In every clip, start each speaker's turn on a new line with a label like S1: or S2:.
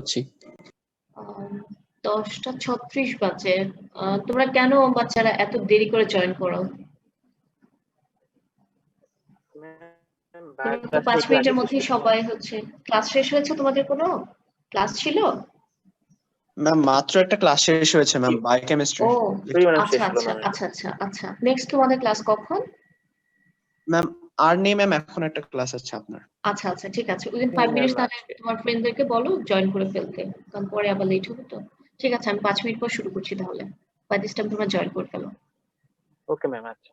S1: করছি।
S2: 10:36 বাজে। তোমরা কেন বাচ্চারা এত দেরি করে জয়েন করো? তোমরা তো
S3: ক্লাসটা
S2: 5
S3: একটু আগে
S2: মিনিটের
S3: শেষ
S2: মধ্যেই
S3: করছি ম্যাম।
S2: সবাই হচ্ছে ক্লাস শেষ হয়েছে তোমাদের কোনো? ক্লাস ছিল?
S1: ম্যাম মাত্র একটা ক্লাস শেষ হয়েছে ম্যাম, বায়োকেমিস্ট্রি।
S2: ও
S3: ম্যাম
S2: আচ্ছা
S3: শেষ হলো
S2: আচ্ছা
S3: ম্যাম একটু।
S2: আচ্ছা আচ্ছা আচ্ছা। নেক্সট তোমাদের ক্লাস কখন?
S1: ম্যাম আর নেই ম্যাম, এখন একটা ক্লাস আছে আপনার।
S2: আচ্ছা আচ্ছা ঠিক আছে। উইদিন
S3: হুম
S2: 5
S3: ম্যাম
S2: মিনিটস তাহলে
S3: আজকে
S2: তোমার ফ্রেন্ডদেরকে বলো জয়েন করে ফেলতে। কারণ পরে আবার লেট হবে তো। ঠিক আছে আমি 5 মিনিট পর শুরু করছি তাহলে। বাই দিস টাইম তোমরা জয়েন করে ফেলো।
S3: ওকে ম্যাম আচ্ছা।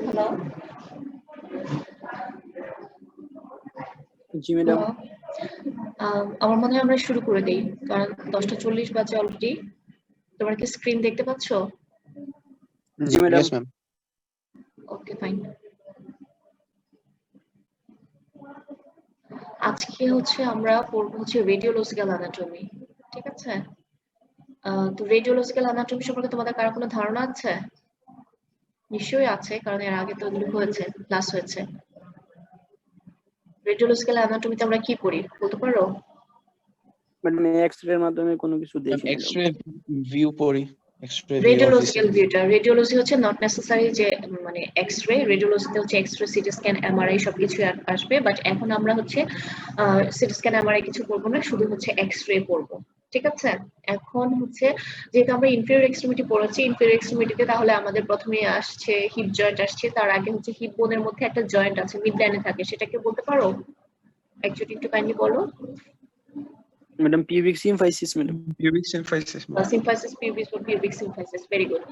S2: হ্যালো
S3: জি ম্যাডাম।
S2: আমার মনে হয় আমরা শুরু করে দেই, কারণ 10:40 বাজে অলরেডি। তোমরা কি স্ক্রিন দেখতে পাচ্ছ?
S3: জি madam.
S1: Yes ma'am.
S2: Okay fine. আজকে হচ্ছে আমরা পড়বো হচ্ছে রেডিওলজিক্যাল অ্যানাটমি, ঠিক আছে? তো রেডিওলজিক্যাল অ্যানাটমি সম্পর্কে তোমাদের কারো কোনো ধারণা আছে? নিশ্চয়ই আছে, কারণ এর আগে তো এগুলো হয়েছে, ক্লাস হয়েছে। রেডিওলজিক্যাল অ্যানাটমিতে আমরা কি পড়ি বলতে পারো?
S3: ম্যাডাম এক্স-রে এর মাধ্যমে কোনো কিছু দেখি ম্যাডাম।
S1: এক্স-রে ভিউ পড়ি, এক্স-রে ভিউ
S2: রেডিওলজিক্যাল ভিউটা, রেডিওলজি হচ্ছে নট নেসেসারি যে মানে এক্স-রে, রেডিওলজিতে হচ্ছে এক্স-রে, সিটি স্ক্যান, এমআরআই সবকিছু আসবে, বাট এখন আমরা হচ্ছে সিটি স্ক্যান, এমআরআই কিছু পড়বো না, শুধু হচ্ছে এক্স-রে পড়বো, ঠিক আছে? এখন হচ্ছে যেহেতু আমরা ইনফেরিয়র এক্সট্রিমিটি পড়েছি, ইনফেরিয়র এক্সট্রিমিটিতে তাহলে আমাদের প্রথমে আসছে হিপ জয়েন্ট আসছে, তার আগে হচ্ছে হিপ বোনের মধ্যে একটা জয়েন্ট আছে, মিড লাইনে থাকে, সেটাকে বলতে পারো? একটু একটু কাইন্ডলি বলো।
S3: Madam pubic symphysis madam.
S1: Pubic symphysis.
S2: Symphysis pubis বা পিউবিক সিম্ফাইসিস, ভেরি গুড।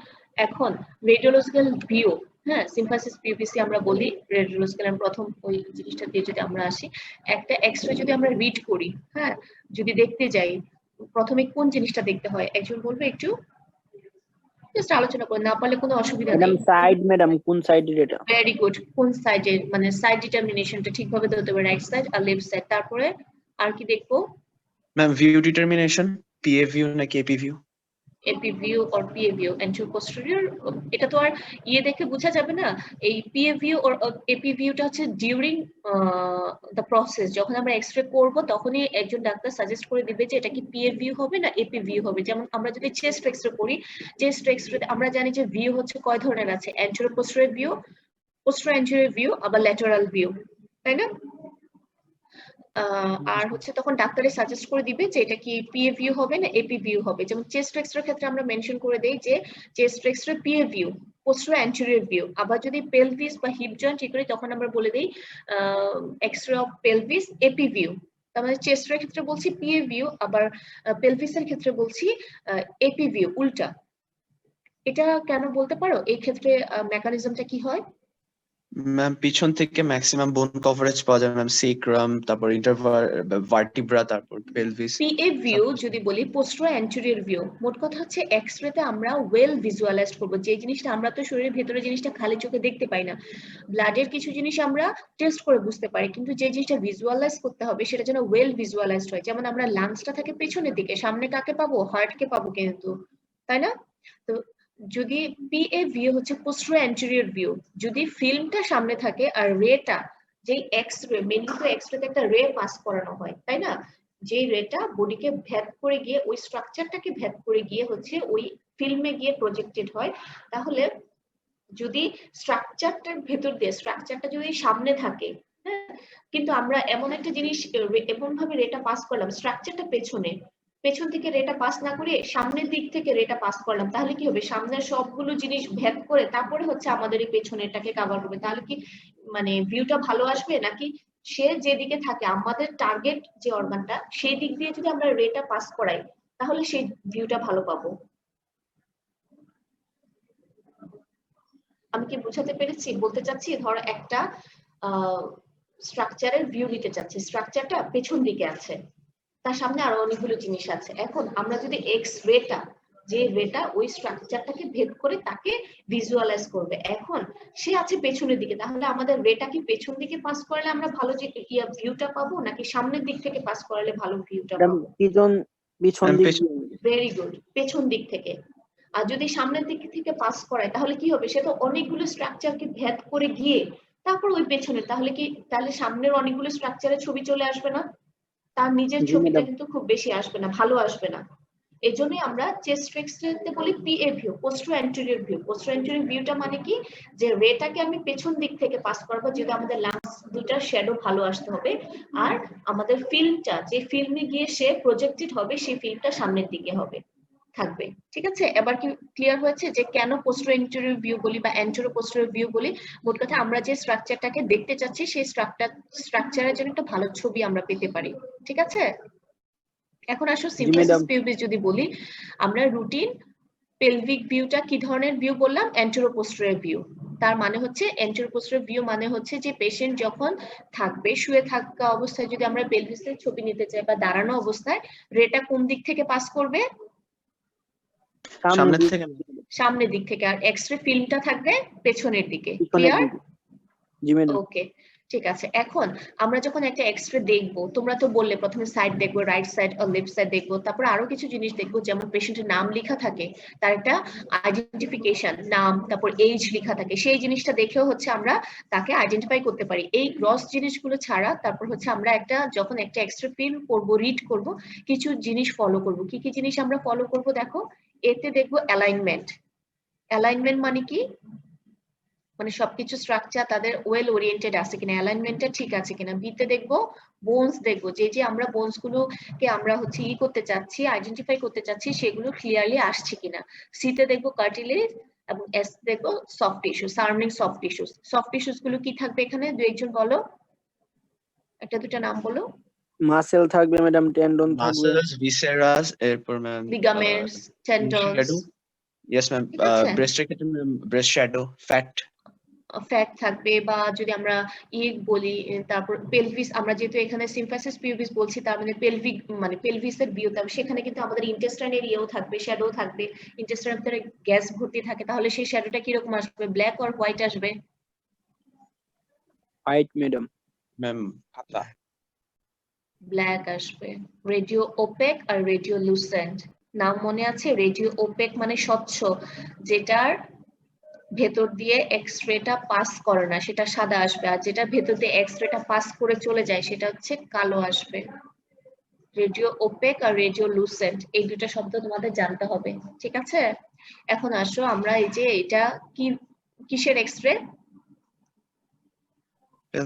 S2: এখন রেডিওলজিক্যাল ভিউ, হ্যাঁ, সিম্ফাইসিস পিউবিসি আমরা বলি। রেডিওলজিক্যাল প্রথম ওই জিনিসটা দিয়ে যদি আমরা আসি, একটা এক্স-রে যদি আমরা রিড করি, হ্যাঁ, যদি দেখতে যাই, প্রথমে কোন জিনিসটা দেখতে হয় একজন বলবে? একটু জাস্ট আলোচনা করে, না পারলে কোনো অসুবিধা
S3: ম্যাডাম
S2: নেই।
S3: সাইড ম্যাডাম, কোন সাইডের এটা?
S2: Very good. কোন সাইডে, মানে সাইড ডিটারমিনেশনটা ঠিকভাবে দিতে হবে, রাইট সাইড আর লেফট সাইড। তারপরে আর কি দেখবো?
S1: Ma'am view determination, PA view নাকি AP view?
S2: AP view or PA view, anterior posterior, এটা তো আর ইয়ে দেখে বোঝা যাবে না। এই পিএ ভিউ অর এপি ভিউটা হচ্ছে ডিউরিং দ্য প্রসেস, যখন আমরা এক্স-রে করব তখনই একজন ডাক্তার সাজেস্ট করে দিবে যে এটা কি পিএ ভিউ হবে না এপি ভিউ হবে। যেমন আমরা যদি চেস্ট এক্স-রে করি, চেস্ট এক্স-রে আমরা জানি যে ভিউ হচ্ছে কয় ধরনের আছে, anterior posterior view, posterior anterior view, আবার ল্যাটারাল ভিউ, তাই না? আর হচ্ছে তখন ডাক্তারে সাজেস্ট করে দিবে যে এটা কি পিএ ভিউ হবে না এপি ভিউ হবে। যেমন চেস্ট এক্স-রে ক্ষেত্রে আমরা মেনশন করে দেই যে chest X-ray PA view, posterior anterior view. আবার যদি পেলভিস বা হিপ জয়েন্ট ঠিক করি তখন আমরা বলে দেই X-ray of pelvis AP view. তার মানে চেস্ট এর ক্ষেত্রে বলছি পিএ ভিউ, আবার পেলভিসের ক্ষেত্রে বলছি এপি ভিউ, উল্টা। এটা কেন বলতে পারো? এই ক্ষেত্রে মেকানিজমটা কি হয়?
S1: ম্যাম পিছন থেকে ম্যাক্সিমাম বোন কভারেজ পাওয়া যায় ম্যাম, সেক্রাম, তারপর ভার্টিব্রা, তারপর পেলভিস।
S2: পিএ ভিউ যদি বলি, পোস্টেরিয়র অ্যান্টেরিয়র ভিউ, মোট কথা হচ্ছে এক্স-রে তে আমরা ওয়েল ভিজুয়ালাইজড করব যে জিনিসটা আমরা তো শরীরের ভেতরে জিনিসটা খালি চোখে দেখতে পাই না, ব্লাডের কিছু জিনিস আমরা টেস্ট করে বুঝতে পারি, কিন্তু যে জিনিসটা ভিজুয়ালাইজ করতে হবে সেটা যেন ওয়েল ভিজুয়ালাইজড হয়। যেমন আমরা লাংসটা থাকে পেছনের দিকে, সামনে কাকে পাবো? হার্টকে পাবো কিন্তু, তাই না? তো যদি পিএ ভিউ হচ্ছে পোস্টেরিয়র অ্যান্টেরিয়র ভিউ, যদি ফিল্মটা সামনে থাকে আর রেটা, যে এক্স-রে, মেনলি তো এক্স-রে তে একটা রে পাস করানো হয়, তাই না? যে রেটা বডিকে ভেদ করে গিয়ে ওই স্ট্রাকচারটাকে ভেদ করে গিয়ে হচ্ছে ওই ফিল্মে গিয়ে প্রজেক্টেড হয়। তাহলে যদি স্ট্রাকচারটার ভেতর দিয়ে স্ট্রাকচারটা যদি সামনে থাকে, হ্যাঁ, কিন্তু আমরা এমন একটা জিনিস এমন ভাবে রেটা পাস করলাম, স্ট্রাকচারটা পেছনে, পেছন থেকে রেটা পাস না করে সামনের দিক থেকে রেটা পাস করলাম, তাহলে কি হবে? সামনের সবগুলো জিনিস ভেদ করে তারপরে হচ্ছে আমাদের এই পেছনেরটাকে কভার করবে। তাহলে কি মানে ভিউটা ভালো আসবে? নাকি সে যেদিকে থাকে আমাদের টার্গেট যে অর্গানটা, সেই দিক দিয়ে যদি আমরা রেটা পাস করাই তাহলে সেই ভিউটা ভালো পাবো। আমি কি বোঝাতে পেরেছি? বলতে চাচ্ছি, ধর একটা স্ট্রাকচারের ভিউ নিতে চাচ্ছি, স্ট্রাকচারটা পেছন দিকে আছে, তার সামনে আরো অনেকগুলো জিনিস আছে। এখন আমরা যদি এক্স রেটা, যে রেটা ওই স্ট্রাকচারটাকে ভেদ করে তাকে ভিজুয়ালাইজ করবে, এখন সে আছে পেছনের দিকে, তাহলে আমাদের রেটা কি পেছন দিকে পাস করলে আমরা ভালো যে ভিউটা পাবো, নাকি সামনের দিক থেকে পাস করালে ভালো ভিউটা পাবো?
S3: পিছন দিক।
S2: ভেরি গুড, পেছন দিক থেকে। আর যদি সামনের দিক থেকে পাস করায় তাহলে কি হবে? সে তো অনেকগুলো স্ট্রাকচারকে ভেদ করে গিয়ে তারপর ওই পেছনে, তাহলে কি, তাহলে সামনের অনেকগুলো স্ট্রাকচারের ছবি চলে আসবে না? তার নিজের ছবিটা কিন্তু খুব বেশি আসবে না, ভালো আসবে না। এই জন্যই আমরা চেস্ট এক্স-রে বলি PA view, posterior anterior view. Posterior anterior ভিউটা মানে কি, যে রেটাকে আমি পেছন দিক থেকে পাস করবো, যদি আমাদের লাংস দুটার শ্যাডো ভালো আসতে হবে, আর আমাদের ফিল্মটা, যে ফিল্মে গিয়ে সে প্রজেক্টেড হবে, সেই ফিল্মটা সামনের দিকে হবে, থাকবে। ঠিক আছে? এবার কি ক্লিয়ার হয়েছে যে কেন পোস্টেরিয়র অ্যান্টেরিয়র ভিউ বলি বা অ্যান্টেরো পোস্টেরিয়র ভিউ বলি? মোট কথা আমরা যে স্ট্রাকচারটাকে দেখতে চাচ্ছি সেই স্ট্রাকচারের জন্য একটা ভালো ছবি আমরা পেতে পারি। ঠিক আছে? এখন আসো সিম্পলিসিস পিউবিস যদি বলি, আমরা রুটিন পেলভিক ভিউটা কি ধরনের ভিউ বললাম? Antero posterior view. তার মানে হচ্ছে এন্টেরিয়র পোস্টেরিয়র ভিউ মানে হচ্ছে যে পেশেন্ট যখন থাকবে, শুয়ে থাকা অবস্থায় যদি আমরা পেলভিসের ছবি নিতে চাই বা দাঁড়ানো অবস্থায়, রেটা কোন দিক থেকে পাস করবে?
S1: সামনের থেকে
S2: সামনের দিক থেকে, আর এক্সরে ফিল্মটা থাকবে পেছনের দিকে।
S3: পিছনের
S2: ক্লিয়ার?
S3: দিকে। জি ম্যাডাম।
S2: ওকে, ঠিক আছে। এখন আমরা যখন একটা এক্সরে দেখবো, তোমরা তো বললে প্রথমে সাইড দেখবো, রাইট সাইড আর লেফট সাইড দেখবো, তারপর আরো কিছু জিনিস দেখবো, যেমন পেশেন্টের নাম লেখা থাকে, তার একটা আইডেন্টিফিকেশন, নাম, তারপর এজ লেখা থাকে, সেই জিনিসটা দেখেও হচ্ছে আমরা তাকে আইডেন্টিফাই করতে পারি। এই গ্রস জিনিসগুলো ছাড়া তারপর হচ্ছে আমরা যখন একটা এক্সরে ফিল্ম করবো, রিড করবো, কিছু জিনিস ফলো করবো। কি কি জিনিস আমরা ফলো করবো দেখো, এতে দেখবো অ্যালাইনমেন্ট। অ্যালাইনমেন্ট মানে কি? মানে সবকিছু স্ট্রাকচার তাদের ওয়েল ওরিয়েন্টেড আছে কিনা, অ্যালাইনমেন্টটা ঠিক আছে কিনা। বিতে দেখবো বোনস, দেখবো যে আমরা বোনস গুলোকে আমরা হচ্ছে করতে চাচ্ছি, আইডেন্টিফাই করতে চাচ্ছি, সেগুলো ক্লিয়ারলি আসছে কিনা। সিতে দেখবো কার্টিলেজ, এবং এস দেখবো soft tissue, surrounding soft tissues. Soft tissues গুলো কি থাকবে এখানে? দুই একজন বলো, একটা দুটা নাম বলো।
S3: মাসেল থাকবে ম্যাডাম, টেন্ডন থাকবে,
S1: মাসেলস, ভিসেরাস, এরপর ম্যাম
S2: লিগামেন্টস, টেন্ডনস।
S1: ইয়েস ম্যাম,
S2: ঠিক আছে,
S1: ব্রেস্ট শ্যাডো, ফ্যাট
S2: ফ্যাট থাকবে, বা যদি আমরা বলি, তারপর পেলভিস, আমরা যেহেতু এখানে সিম্ফাইসিস পিউবিস বলছি, তার মানে পেলভিক মানে পেলভিসের ভিউ, তাহলে সেখানে কিন্তু আমাদের ইন্টেস্টাইনের ইয়েও থাকবে, শ্যাডো থাকবে। ইন্টেস্টাইনের ভিতরে গ্যাস ভর্তি থাকে, তাহলে সেই শ্যাডোটা কিরকম আসবে? ব্ল্যাক আর হোয়াইট আসবে?
S3: White madam.
S1: ম্যাম পাতলা
S2: ব্ল্যাক আসবে। রেডিও ওপেক আর রেডিও লুসেন্ট, নাম মনে আছে? রেডিও ওপেক মানে স্বচ্ছ, যেটার ভেতর দিয়ে এক্সরেটা পাস করে না, সেটা সাদা আসবে। আর যেটা ভেতর দিয়ে এক্সরেটা পাস করে চলে যায়, সেটা হচ্ছে কালো আসবে। রেডিও ওপেক আর রেডিও লুসেন্ট, এই দুটো শব্দ তোমাদের জানতে হবে, ঠিক আছে? এখন আসো আমরা এই যে এটা কি, কিসের এক্সরে?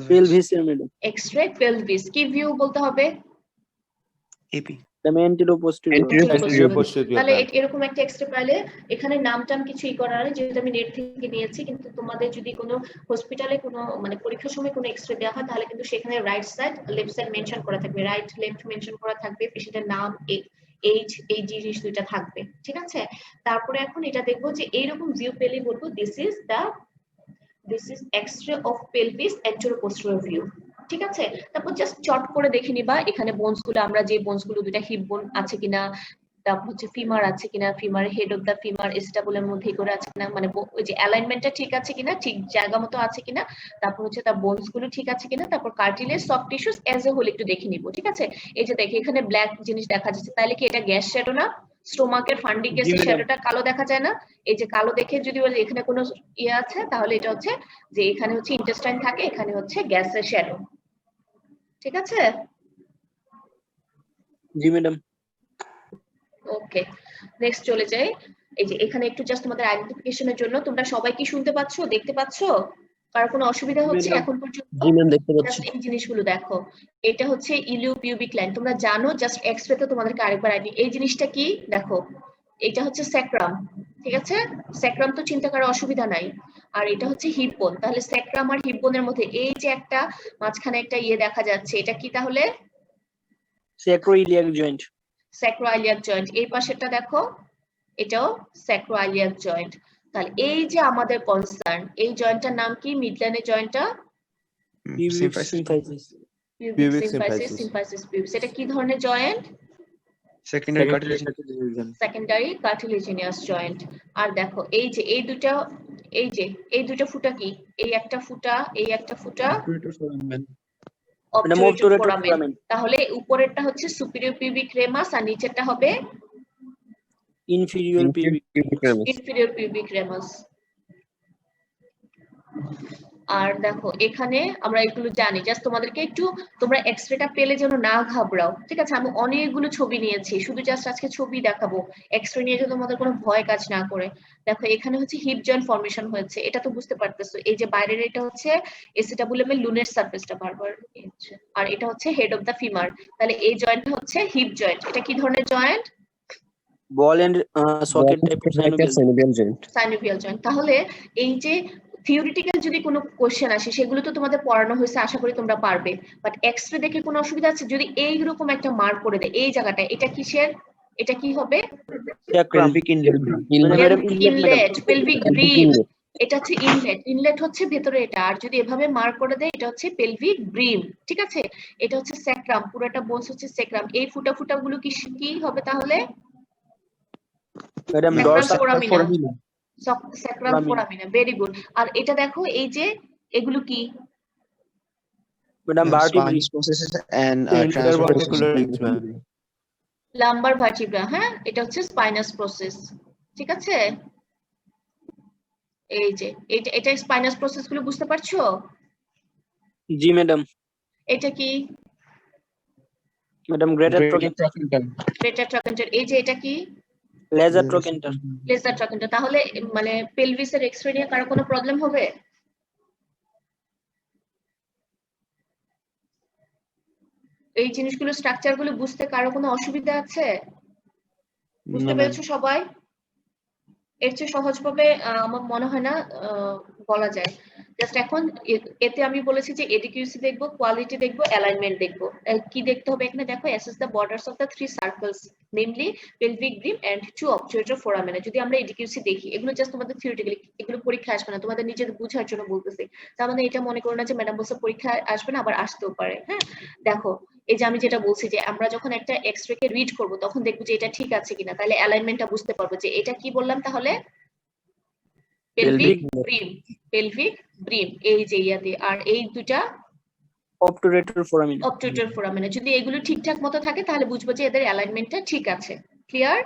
S3: পেলভিসের ম্যাডাম।
S2: X-ray pelvis. কি ভিউ বলতে হবে?
S1: AP
S3: anterior posterior.
S2: তাহলে এরকম একটা এক্সরে পাইলে, এখানে নাম টাম কিছুই করার নেই, যেহেতু আমি নেট থেকে নিয়েছি, কিন্তু তোমাদের যদি কোনো হসপিটালে কোনো মানে পরীক্ষার সময় কোনো এক্সরে দেওয়া হয়, তাহলে কিন্তু সেখানে right side left side mention করা থাকবে, রাইট লেফট মেনশন করা থাকবে, পেশেন্টের নাম, এইজ, এই জিনিস দুইটা থাকবে, ঠিক আছে? তারপরে এখন এটা দেখবো যে এইরকম ভিউ পেলে বলবো this is X-ray of pelvis anterior posterior view, ঠিক আছে? তারপর জাস্ট চট করে দেখে নিবা এখানে বোনস গুলো, আমরা যে বোনস গুলো, দুটা হিপ বোন আছে কিনা, তারপর হচ্ছে ফিমার আছে কিনা, femur head of the femur এস্টাবুলের মধ্যে করে আছে কিনা, মানে ওই যে অ্যালাইনমেন্টটা ঠিক আছে কিনা, ঠিক জায়গা মতো আছে কিনা, তারপর হচ্ছে তার বোনস গুলো ঠিক আছে কিনা, তারপর cartilage, soft tissues as a whole একটু দেখে নিব, ঠিক আছে? এই যে দেখে এখানে ব্ল্যাক জিনিস দেখা যাচ্ছে, তাহলে কি এটা গ্যাস শ্যাডো না? স্টোমাকের ফান্ডিকেসের শ্যাডোটা কালো দেখা যায় না? এই যে কালো দেখে যদি বলি এখানে কোনো ইয়ে আছে, তাহলে এটা হচ্ছে যে এখানে হচ্ছে ইন্টেস্টাইন থাকে, এখানে হচ্ছে গ্যাসের শ্যাডো, ঠিক আছে?
S3: জি ম্যাডাম।
S2: ওকে, নেক্সট চলে যাই। এই যে এখানে একটু জাস্ট তোমাদের আইডেন্টিফিকেশনের জন্য, তোমরা সবাই কি শুনতে পাচ্ছ, দেখতে পাচ্ছ? কার কোনো অসুবিধা হচ্ছে এখন পর্যন্ত?
S4: জি ম্যাম, দেখতে পাচ্ছি।
S2: এই জিনিসগুলো দেখো, এটা হচ্ছে ইলিও পিউবিক লাইন, তোমরা জানো, জাস্ট এক্সরে তে তোমাদেরকে আরেকবার এই জিনিসটা কি দেখো, এটা হচ্ছে স্যাক্রাম, ঠিক আছে? স্যাক্রাম তো চিন্তা করার অসুবিধা নাই। আর এটা হচ্ছে হিপ বোন, তাহলে স্যাক্রাম আর হিপ বোনের মধ্যে এই যে একটা মাঝখানে একটা ইয়ে দেখা যাচ্ছে, এটা কি তাহলে?
S3: Sacroiliac joint.
S2: Sacroiliac joint. এই পাশেরটা দেখো, এটাও স্যাক্রোইলিয়াক জয়েন্ট। তাহলে এই যে আমাদের কনসার্ন, এই জয়েন্টটার নাম কি? মিডলাইনের জয়েন্টটা
S3: pubic symphysis.
S2: Pubic symphysis pubis. এটা কি ধরনের joint?
S1: Secondary
S2: secondary cartilaginous joint. আর দেখো এই যে এই দুটো ফুটা কি? এই একটা ফুটা, এই একটা ফুটা obturator foramen। তাহলে উপরেরটা হচ্ছে সুপিরিয়র পিউবিক রেমাস আর নিচেরটা হবে
S3: ইনফিরিয়র
S2: পিউবিক রেমাস। আর দেখো এখানে আমরা এগুলো জানি, জাস্ট তোমাদেরকে একটু, তোমরা এক্সরেটা পেলে যেন না ঘাবড়াও, ঠিক আছে? আমি অনেকগুলো ছবি নিয়েছি, শুধু জাস্ট আজকে ছবি দেখাবো, এক্সরে নিয়ে যেন তোমাদের কোনো ভয় কাজ না করে। দেখো এখানে হচ্ছে হিপ জয়েন্ট ফর্মেশন হয়েছে, এটা তো বুঝতে পারতেছো। এই যে বাইরের এটা হচ্ছে এসিটাবুলামের লুনের সারফেসটা বারবার, আর এটা হচ্ছে হেড অফ দা ফিমার। তাহলে এই জয়েন্টটা হচ্ছে হিপ জয়েন্ট। এটা কি ধরনের জয়েন্ট?
S3: বল এন্ড সকেট টাইপের
S4: সাইনোভিয়াল জয়েন্ট।
S2: Synovial joint. তাহলে এই যে থিওরিটিক্যাল যদি কোনো কোশ্চেন আসে, সেগুলো তো তোমাদের পড়ানো হয়েছে, আশা করি তোমরা পারবে। বাট এক্সরে দেখে কোনো অসুবিধা আছে? যদি এইরকম একটা মার্ক করে দেয় এই জায়গাটা, এটা কিসের? এটা কি হবে?
S3: Pelvic inlet,
S2: pelvic rib. এটা হচ্ছে ইনলেট, ইনলেট হচ্ছে ভেতরে এটা, আর যদি এভাবে মার্ক করে দেয় এটা হচ্ছে পেলভিক ব্রিম, ঠিক আছে। এটা হচ্ছে স্যাক্রাম, পুরোটা বোনস হচ্ছে স্যাক্রাম। এই ফুটা ফুটা গুলো কি হবে তাহলে?
S3: Madam
S2: sacrum
S3: dorsal
S2: foramina, sacrum foramina, very good. আর এটা দেখো এই যে এগুলো কি?
S3: Madam
S1: spinous processes and transverse
S4: Interverticular
S1: processes.
S4: ma'am.
S2: Lumbar vertebra, হ্যাঁ এটা হচ্ছে স্পাইনাস প্রসেস, ঠিক আছে। এই যে এটা স্পাইনাস প্রসেস গুলো বুঝতে পারছো?
S3: জি ম্যাডাম।
S2: এটা কি?
S3: Madam greater
S1: Greater trochanter.
S2: Greater trochanter. এই যে এটা কি?
S3: Lesser trochanter.
S2: Lesser trochanter. তাহলে মানে পেলভিসের এক্সরে নিয়ে কারো কোনো প্রবলেম হবে? এই জিনিসগুলো স্ট্রাকচার গুলো বুঝতে কারো কোনো অসুবিধা আছে? বুঝতে
S1: No,
S2: পেরেছো সবাই? এর চেয়ে সহজভাবে আমার মনে হয় না বলা যায়। জাস্ট এখন এতে আমি বলেছি যে এডিকিউসি দেখবো, কোয়ালিটি দেখবো, অ্যালাইনমেন্ট দেখবো। কি দেখতে হবে এখানে দেখো, assess the borders of the 3 circles namely pelvic brim and 2 obturator foramina. যদি আমরা এডিকিউসি দেখি, এগুলো জাস্ট তোমাদের থিওরিটিক্যালি, এগুলো পরীক্ষা আসবে না, তোমাদের নিজেদের বোঝার জন্য বলতেছি। তার মানে এটা মনে করো না যে ম্যাডাম বলছে পরীক্ষা আসবে না, আবার আসতেও পারে। হ্যাঁ দেখো, এই যে আমি যেটা বলছি যে আমরা যখন একটা এক্সরে কে রিড করব তখন দেখবো যে এটা ঠিক আছে কিনা, তাহলে অ্যালাইনমেন্টটা বুঝতে পারবো যে এটা কি বললাম তাহলে পেলভিক ব্রিম, পেলভিক ব্রিম এই যে ইয়াতে, আর এই দুটা
S3: অবটুরেটর ফোরামিনা।
S2: অবটুরেটর ফোরামিনা। যদি এগুলো ঠিকঠাক মতো থাকে তাহলে বুঝবো যে এদের অ্যালাইনমেন্টটা ঠিক আছে। ক্লিয়ার?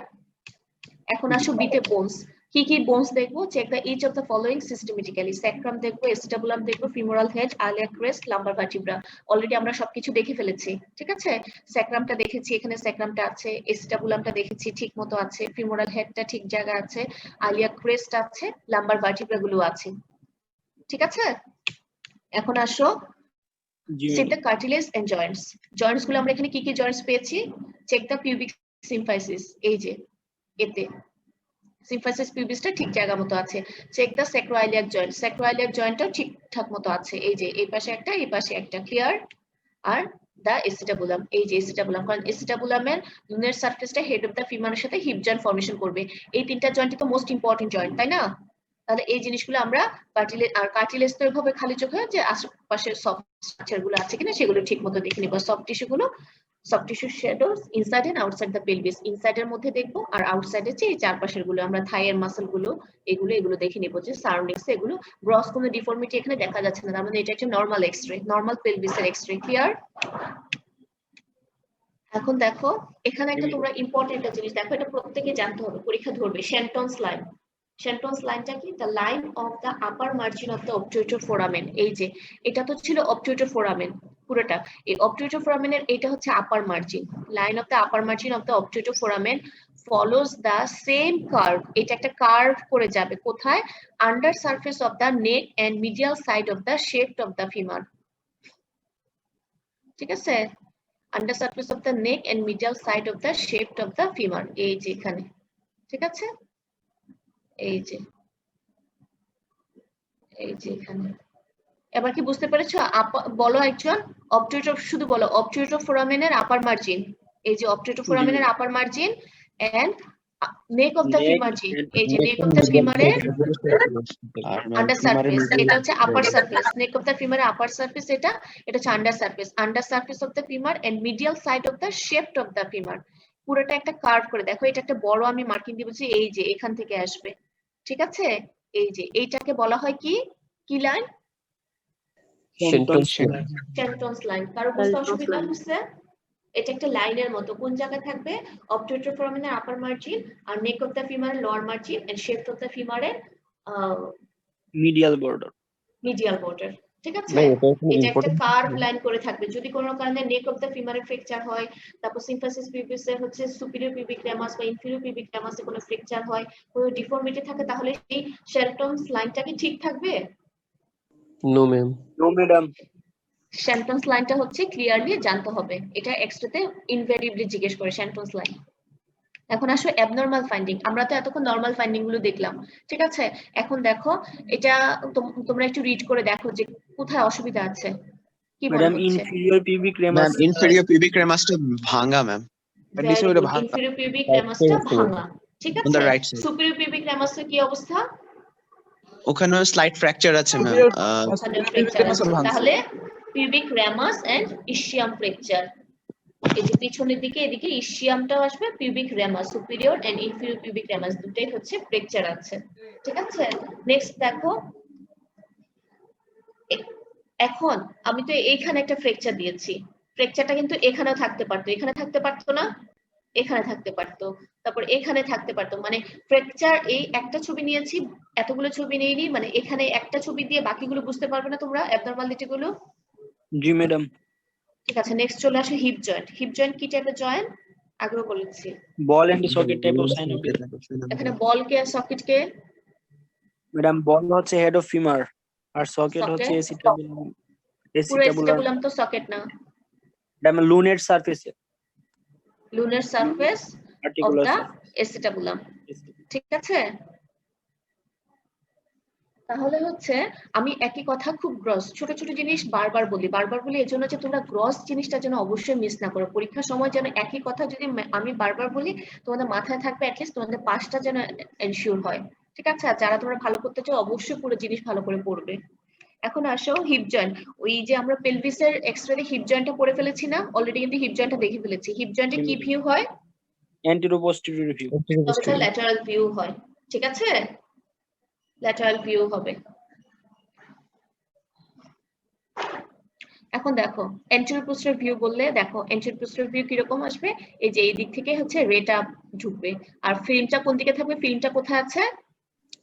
S2: এখন আসো বিতে বোনস। কি কি বোনস দেখবো? Check the each of the following systematically. Sacrum দেখবো, এসিটাবুলাম দেখবো, femoral head, iliac crest, lumbar vertebra. Already আমরা সবকিছু দেখে ফেলেছি, ঠিক আছে। স্যাক্রামটা দেখেছি, এখানে স্যাক্রামটা আছে, এসিটাবুলামটা দেখেছি ঠিক মতো আছে, ফিমোরাল হেডটা ঠিক জায়গা আছে, আলিয়া ক্রেস্ট আছে, লাম্বার ভার্টিব্রা গুলো আছে, ঠিক আছে। এখন আসো see the cartilage and joints. Joints গুলো আমরা এখানে কি কি জয়েন্টস পেয়েছি? চেক দ্য পিউবিক সিম্ফাইসিস, এই যে এতে সিম্ফাইসিস পিউবিসটা ঠিক জায়গা মতো আছে। Check the sacroiliac joint, sacroiliac জয়েন্টটাও ঠিকঠাক মতো আছে, এই যে এই পাশে একটা এই পাশে একটা। ক্লিয়ার? আর দা এসিটাবুলাম, এই যে এসিটাবুলাম, কারণ এসিটাবুলামের লুনার সারফেসটা হেড অফ দা ফিমারের সাথে হিপ জয়েন্ট ফর্মেশন করবে। এই তিনটা জয়েন্টই তো মোস্ট ইম্পর্টেন্ট জয়েন্ট, তাই না? তাহলে এই জিনিসগুলো আমরা কার্টিলেজ, আর কার্টিলেজ তো এভাবে খালি চোখে যে আশেপাশের সফট স্ট্রাকচার গুলো আছে কিনা সেগুলো ঠিক মতো দেখে নিব। সফট টিস্যু গুলো, soft tissue shadows inside and outside the pelvis, inside এর মধ্যে দেখবো, আর আউটসাইডে যে এই চারপাশের গুলো আমরা থাইয়ের মাসল গুলো এগুলো দেখে নিব যে সারাউন্ডিংস এগুলো গ্রস কোনো ডিফর্মিটি এখানে দেখা যাচ্ছে না, তার মানে এটা একটা নরমাল এক্সরে, নরমাল পেলভিসের এক্সরে। ক্লিয়ার? এখন দেখো এখানে একটা তোমরা ইম্পর্টেন্ট একটা জিনিস দেখো, এটা প্রত্যেকে জানতে হবে, পরীক্ষা ধরবে। শ্যান্টনস লাইন। শ্যান্টনস লাইনটা কি? The line of the upper margin of the obturator foramen. এই যে এটা তো ছিল অবটুরেটর ফোরামেন পুরোটা, এই অবটুরেটর ফোরামেনের এটা হচ্ছে upper margin. Line of the upper margin of the obturator foramen follows the same curve. এটা একটা কার্ভ করে যাবে কোথায়? Under surface of the neck and medial side of the shaft of the femur, ঠিক আছে। Under surface of the neck and medial side of the shaft of the femur, এই যে এখানে, ঠিক আছে। এই যে এখানে। এবার কি বুঝতে পেরেছো? বলো একজন, অবটুরেটর শুধু বলো, অবটুরেটর ফোরামেনের আপার মার্জিন, এই যে অবটুরেটর ফোরামেনের upper margin and neck of the ফিমার্জিন, এই যে নেক অফ দ্য ফিমারের আন্ডার সারফেস, এটা হচ্ছে upper surface. Neck of the ফিমারের আপার সারফেস, এটা হচ্ছে under surface. Under surface of the femur and medial side of the shaft of the femur, পুরোটা একটা কার্ভ করে দেখো। এটা একটা বড় আমি মার্কিং দিয়ে বলছি, এই যে এখান থেকে আসবে, ঠিক আছে। এই যে এইটাকে বলা হয় কি, কি লাইন? শ্যান্টনস লাইন। কারো বুঝতে অসুবিধা হচ্ছে? এটা একটা লাইনের মতো, কোন জায়গায় থাকবে? অবটুরেটর ফোরামেনের আপার মার্জিন আর নেক অফ দ্য ফিমারের lower margin and shaft of the ফিমারের
S3: মিডিয়াল বর্ডার,
S2: মিডিয়াল বর্ডার, ঠিক আছে। এটা একটা কার্ভ লাইন করে থাকবে। যদি কোনো কারণে নেক অফ দ্য ফিমারের ফ্র্যাকচার হয়, তারপর সিম্ফাসিস পিউবিসের হচ্ছে সুপিরিয়র পিউবিক রেমাস বা ইনফিরিয়র পিউবিক রেমাসে কোনো ফ্র্যাকচার হয়, কোনো ডিফর্মিটি থাকে, তাহলে এই শ্যান্টনস লাইনটা কি ঠিক থাকবে?
S4: No ma'am.
S3: No madam.
S2: Shenton's লাইনটা হচ্ছে ক্লিয়ারলি জানতে হবে, এটা এক্সট্রাতে ইনভেরিয়েবলি জিজ্ঞেস করে শ্যান্টনস লাইন। এখন আসো অ্যাবনরমাল ফাইন্ডিং। আমরা তো এতক্ষণ নরমাল ফাইন্ডিং গুলো দেখলাম, ঠিক আছে। এখন দেখো এটা তোমরা একটু রিড করে দেখো যে কোথায় অসুবিধা আছে, কি মনে
S3: ম্যাডাম
S2: হচ্ছে?
S3: Inferior pubic ramus,
S1: ma'am inferior pubic রেমাসটা ভাঙা ম্যাম।
S2: ইনফেরিয়র পিউবিক রেমাসটা ভাঙা, ঠিক
S1: On
S2: আছে।
S1: the right side.
S2: Superior pubic রেমাসের কি অবস্থা?
S1: ওখানে স্লাইড ফ্র্যাকচার আছে ম্যাম।
S5: Superior-
S2: ওখানে
S5: pubic
S2: ফ্র্যাকচার
S5: ramus
S2: আছে,
S5: আর ভাঙছে।
S2: তাহলে pubic ramus and ischium fracture. এই যে পিছনের দিকে এদিকে ইসিয়ামটাও আসবে, pubic ramus superior and inferior pubic ramus দুটোই হচ্ছে ফ্র্যাকচার আছে। ঠিক আছে, নেক্সট দেখো, এখন আমি তো এইখানে একটা ফ্র্যাকচার দিয়েছি, ফ্র্যাকচারটা কিন্তু এখানেও থাকতে পারতো, এখানে থাকতে পারতো না, এখানে থাকতে পারতো, তারপর এখানে থাকতে পারতো। মানে ফ্র্যাকচার এই একটা ছবি নিয়েছি, এতগুলো ছবি নেইনি, মানে এখানে একটা ছবি দিয়ে বাকিগুলো বুঝতে পারবে না তোমরা অ্যাবনরমালিটি গুলো।
S3: জি ম্যাডাম।
S2: ঠিক আছে, নেক্সট চলে আসে হিপ জয়েন্ট। হিপ জয়েন্ট কি টাইপের জয়েন্ট আগ্রহ বলেছি?
S3: Ball and socket type of synovial.
S2: এখানে বল কে আর সকেট কে?
S3: ম্যাডাম বল হচ্ছে হেড অফ ফিমার আর সকেট
S2: Socket?
S3: হচ্ছে এসিটাবুলাম।
S2: পুরো
S3: এসিটাবুলাম
S2: এসিটাবুলাম তো সকেট না,
S3: ম্যাডাম লুনেট সারফেসে
S2: lunar surface of
S3: articular
S2: the acetabulum. ঠিক আছে, তাহলে হচ্ছে আমি একই কথা খুব গ্রস ছোট ছোট জিনিস বারবার বলি এজন্য যে তোমরা গ্রস জিনিসটা যেন অবশ্যই মিস না করো। পরীক্ষার সময় যেন একই কথা যদি আমি বারবার বলি তোমাদের মাথায় থাকবে, অ্যাটলিস্ট তোমাদের পাসটা যেন এনশিওর হয়। ঠিক আছে, আর যারা তোমরা ভালো করতে চাও অবশ্যই পুরো জিনিস ভালো করে পড়বে। এখন আসো হিপ জয়েন্ট। ওই যে আমরা পেলভিসের এক্সরে হিপ জয়েন্টটা পড়ে ফেলেছি না অলরেডি, কিন্তু হিপ জয়েন্টটা দেখে ফেলেছি। হিপ জয়েন্টে কি ভিউ হয়?
S3: Antero posterior view.
S2: তবে এটা ল্যাটারাল ভিউ হয়। ঠিক আছে, ল্যাটারাল ভিউ হবে। এখন দেখো এন্টেরিয়র পোস্টেরিয়র ভিউ বললে, দেখো এন্টেরিয়র পোস্টেরিয়র ভিউ কিরকম আসবে? এই যে এই দিক থেকে হচ্ছে রেটা ঢুকবে, আর ফিল্মটা কোন দিকে থাকবে? ফিল্মটা কোথায় আছে?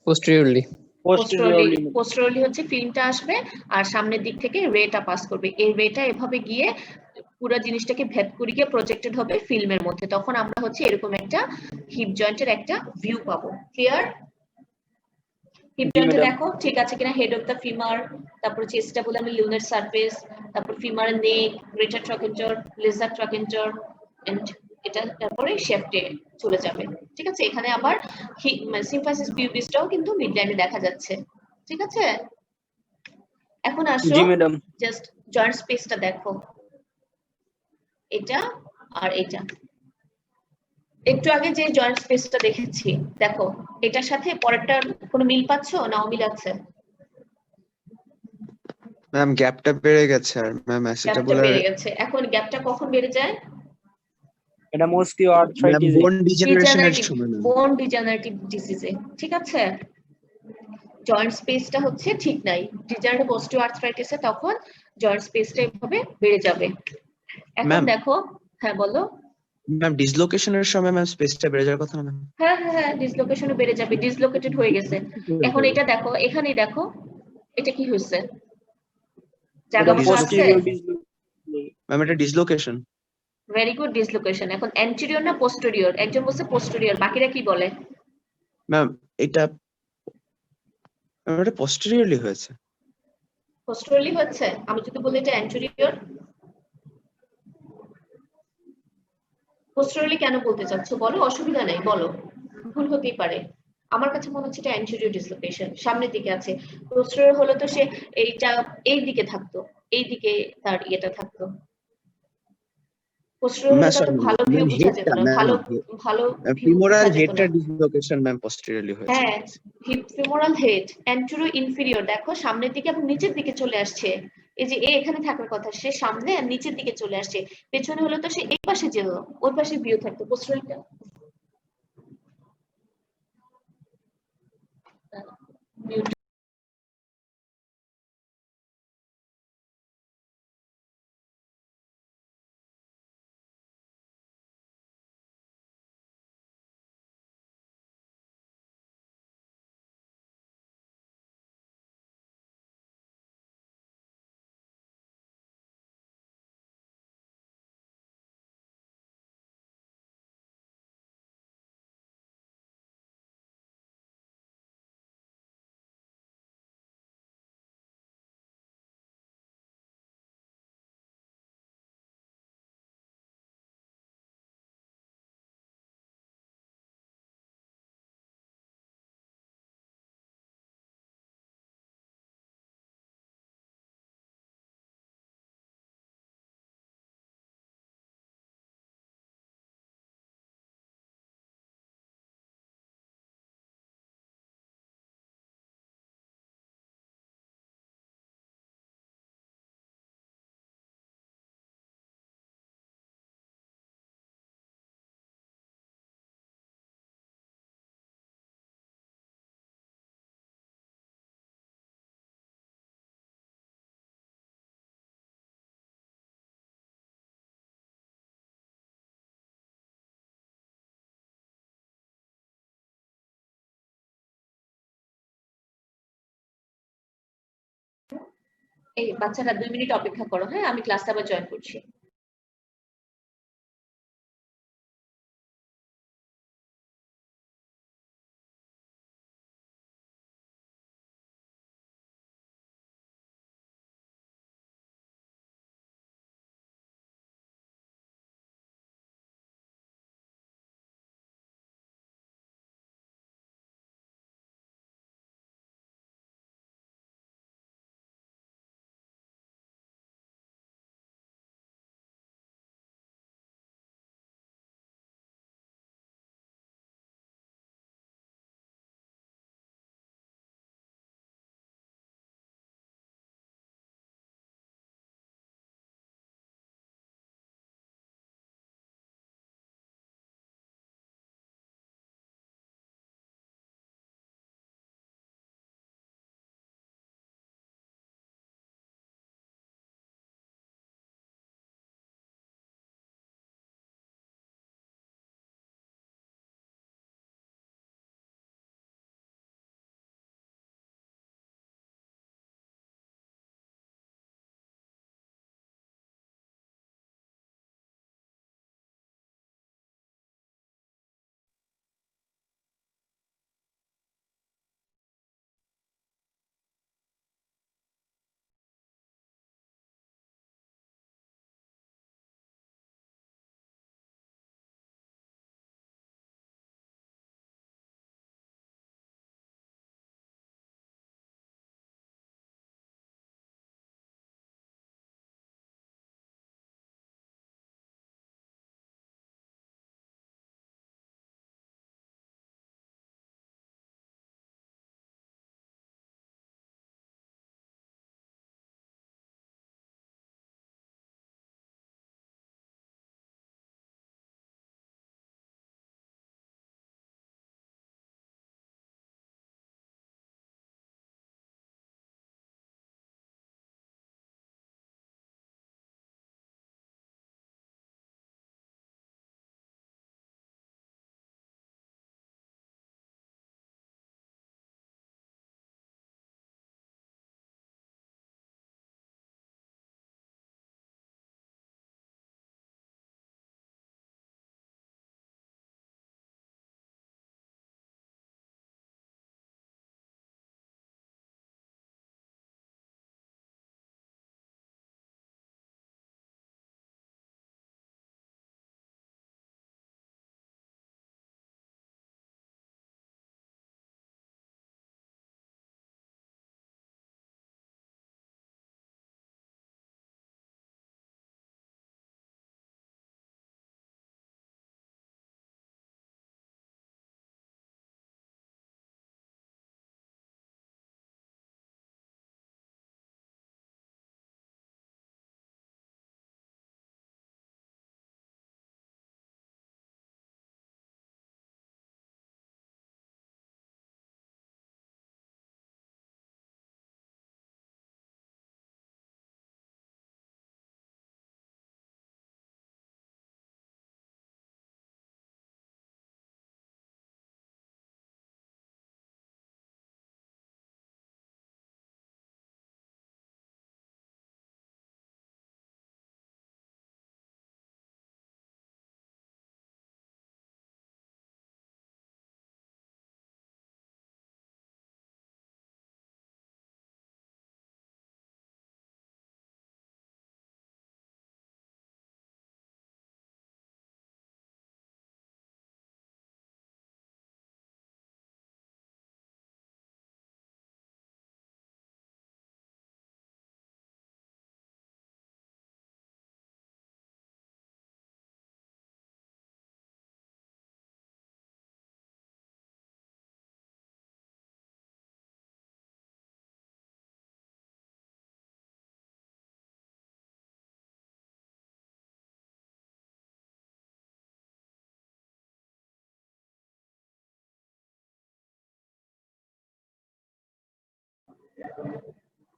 S4: posteriorly,
S3: পোস্টেরিয়রলি
S2: পোস্টেরিয়রলি হচ্ছে ফিল্মটা আসবে, আর সামনের দিক থেকে রেটা পাস করবে। এই রেটা এভাবে গিয়ে পুরো জিনিসটাকে ভেদ করে গিয়ে প্রজেক্টেড হবে ফিল্মের মধ্যে, তখন আমরা হচ্ছে এরকম একটা হিপ জয়েন্টের একটা ভিউ পাবো। ক্লিয়ার? হিপ
S3: জি
S2: জয়েন্টে
S3: ম্যাডাম।
S2: দেখো ঠিক আছে কিনা, হেড অফ দ্য ফিমার, তারপর চেস্টটা বলে আমি লুনার সারফেস, তারপর ফিমারের নেক, গ্রেটার ট্রাকেন্টার, লেজার ট্রাকেন্টার, এন্ড এটা তারপরে শেফটে চলে যাবে। ঠিক আছে, এখানে আবার সিম্ফাইসিস পিউবিসটাও কিন্তু মিডলাইনে দেখা যাচ্ছে। ঠিক আছে, এখন আসো
S3: জি ম্যাডাম।
S2: জাস্ট জয়েন্ট স্পেসটা দেখো, এটা আর এটা। একটু আগে যে জয়েন্ট স্পেসটা দেখেছি দেখো, এটার সাথে পরেরটার কোনো মিল পাচ্ছো না অমিল আছে?
S1: ম্যাম গ্যাপটা বেড়ে গেছে আর ম্যাম
S2: গ্যাপটা
S1: অ্যাসিটাবুলার
S2: বেড়ে গেছে। এখন গ্যাপটা কখন বেড়ে যায়?
S3: এটা মোস্টিও
S1: ম্যাম
S3: আর্থ্রাইটিস।
S1: বোন ডিজেনারেশনের
S2: ডিজেনারেটিভ,
S1: সময় ম্যাম।
S2: বোন ডিজেনারেটিভ ডিজিজে। ঠিক আছে, জয়েন্ট স্পেসটা হচ্ছে ঠিক নাই, ডিজেনারেটিভ অস্টিওআর্থ্রাইটিসে তখন জয়েন্ট স্পেসটা এভাবে বেড়ে যাবে। এখন
S1: ম্যাম
S2: দেখো, হ্যাঁ বলো।
S1: ম্যাম ডিসলোকেশনের সময় ম্যাম স্পেসটা বেড়ে যাওয়ার কথা না ম্যাম?
S2: হ্যাঁ হ্যাঁ হ্যাঁ, ডিসলোকেশনও বেড়ে যাবে, ডিসলোকেটেড হয়ে গেছে। এখন এটা দেখো, এখানেই দেখো এটা কি হয়েছে, জায়গা
S3: এটা
S2: মতো আছে?
S3: পোস্টেরিয়র
S1: ম্যাম এটা ডিসলোকেশন।
S2: Very good, dislocation. এখন অ্যান্টেরিয়র না পোস্টেরিয়র? একজন বলছে পোস্টেরিয়র, বাকিরা কি বলে?
S1: ম্যাম এটা ম্যাম এটা পোস্টেরিয়রলি হয়েছে।
S2: পোস্টেরিয়রলি হচ্ছে? আমি যদি বলি এটা অ্যান্টেরিয়র, পোস্টেরিয়রলি কেন বলতে চাচ্ছ বলো, অসুবিধা নেই বলো, ভুল হতেই পারে। আমার কাছে মনে হচ্ছে এটা অ্যান্টেরিয়র ডিসলোকেশন, সামনের দিকে আছে। পোস্টেরিয়র হলে তো সে এইটা এই দিকে থাকতো, এই দিকে তার ইয়েটা থাকতো। পোস্টেরিয়র হলে
S1: ম্যাম
S2: তত
S1: সরি
S2: ভালো ভিউ
S1: ম্যাম
S2: বোঝা যেত
S1: হেডটা
S2: না,
S1: ম্যাম
S2: ভালো ভালো ভিউ
S1: ফিমোরাল
S2: বোঝা যেত
S1: হেডটা
S2: না।
S1: ডিসলোকেশন ম্যাম পোস্টেরিয়রলি হয়েছে।
S2: হ্যাঁ, ফিমোরাল হেড, অ্যান্টেরিয়র ইনফিরিয়র দেখো সামনের দিকে এবং নিচের দিকে চলে আসছে। এই যে এখানে থাকার কথা সে সামনে আর নিচের দিকে চলে আসছে, পেছনে হলো তো সে এই পাশে যেত, ওই পাশে ভিউ থাকতো। পোস্টেরিয়রটা এই বাচ্চারা 2 মিনিট অপেক্ষা করো, হ্যাঁ আমি ক্লাসটা আবার জয়েন করছি।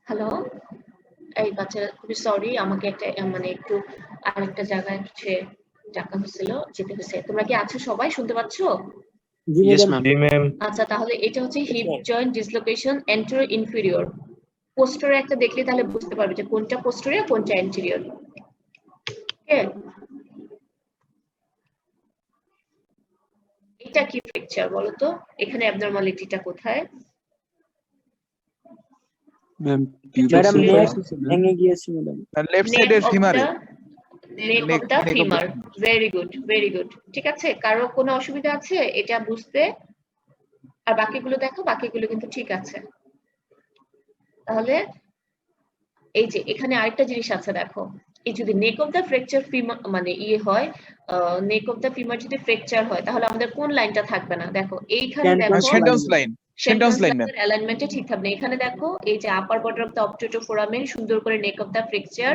S2: হ্যালো, এই বাচ্চারা খুবই সরি, আমাকে একটা মানে একটু আরেকটা জায়গায় হচ্ছে ডাকা হয়েছিল, যেতে হয়েছে। তোমরা কি আছো, সবাই শুনতে পাচ্ছ?
S1: Yes, ma'am.
S5: জি ম্যাম।
S2: আচ্ছা, তাহলে এটা হচ্ছে hip joint dislocation antero inferior. Posterior একটা দেখলে তাহলে বুঝতে পারবে যে কোনটা পোস্টেরিয়র কোনটা অ্যান্টেরিয়র। ওকে, এটা কি ফ্র্যাকচার বলো তো, এখানে অ্যাবনরমালিটিটা কোথায়?
S1: ম্যাম
S3: ম্যাডাম
S2: Neck-
S3: নেক ভেঙে গিয়েছে ম্যাডাম।
S5: লেফট সাইডের ফিমারে
S2: neck of
S5: Neck-
S2: the
S5: neck of the
S2: femur. Very good, very good. ঠিক আছে, কারো কোনো অসুবিধা আছে এটা বুঝতে? আর বাকিগুলো দেখো, বাকিগুলো কিন্তু ঠিক আছে। তাহলে এই যে এখানে আরেকটা জিনিস আছে দেখো, এই যদি neck of the fracture femur মানে ইয়ে হয়, নেক অফ দা ফিমার যদি ফ্র্যাকচার হয় তাহলে আমাদের কোন লাইনটা থাকবে না? দেখো এইখানে দেখো
S5: Shenton's line Shenton's line ma'am.
S2: অ্যালাইনমেন্টে ঠিক থাকবে না। এখানে দেখো এই যে আপার বর্ডার অফ দা অবটুরেটর ফোরামে সুন্দর করে neck of the fracture,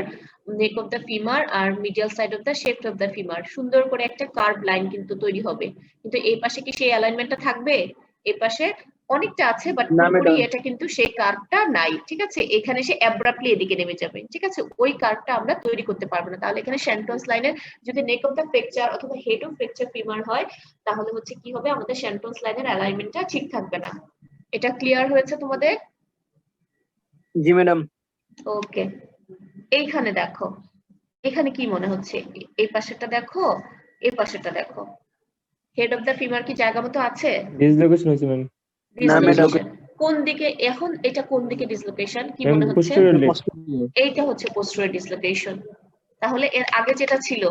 S2: neck of the femur আর medial side of the shaft of the femur সুন্দর করে একটা কার্ভ লাইন কিন্তু তৈরি হবে। কিন্তু এই পাশে কি সেই অ্যালাইনমেন্টটা থাকবে? এই পাশে অনেকটা আছে বাট
S3: না,
S2: পুরোপুরি
S3: madam।
S2: এটা কিন্তু সেই কার্ভটা নাই। ঠিক আছে, এখানে সে অ্যাব্রাপ্টলি এদিকে নেমে যাবে। ঠিক আছে, ওই কার্ভটা আমরা তৈরি করতে পারবো না। তাহলে এখানে সেন্টেন্স লাইনের যদি নেক অফ দা ফ্র্যাকচার অথবা হেড অফ ফ্র্যাকচার ফিমার হয় তাহলে হচ্ছে কি হবে, আমাদের সেন্টেন্স লাইনের অ্যালাইনমেন্টটা ঠিক থাকবে না। এটা ক্লিয়ার হয়েছে তোমাদের?
S3: জি ম্যাডাম।
S2: ওকে, এইখানে দেখো, এখানে কি মনে হচ্ছে? এই পাশেরটা দেখো, এই পাশেরটা দেখো, হেড অফ দা ফিমার কি জায়গা মতো আছে?
S6: ডিসলোকেশন হয়েছে ম্যাম।
S3: না, madam।
S2: Dislocation। কোন দিকে এখন এটা কোন দিকে ডিসলোকেশন কি
S6: ম্যাম
S2: মনে হচ্ছে?
S6: পোস্টেরিয়রলি।
S2: এইটা হচ্ছে পোস্টেরিয়র ডিসলোকেশন। তাহলে এর আগে যেটা ছিল,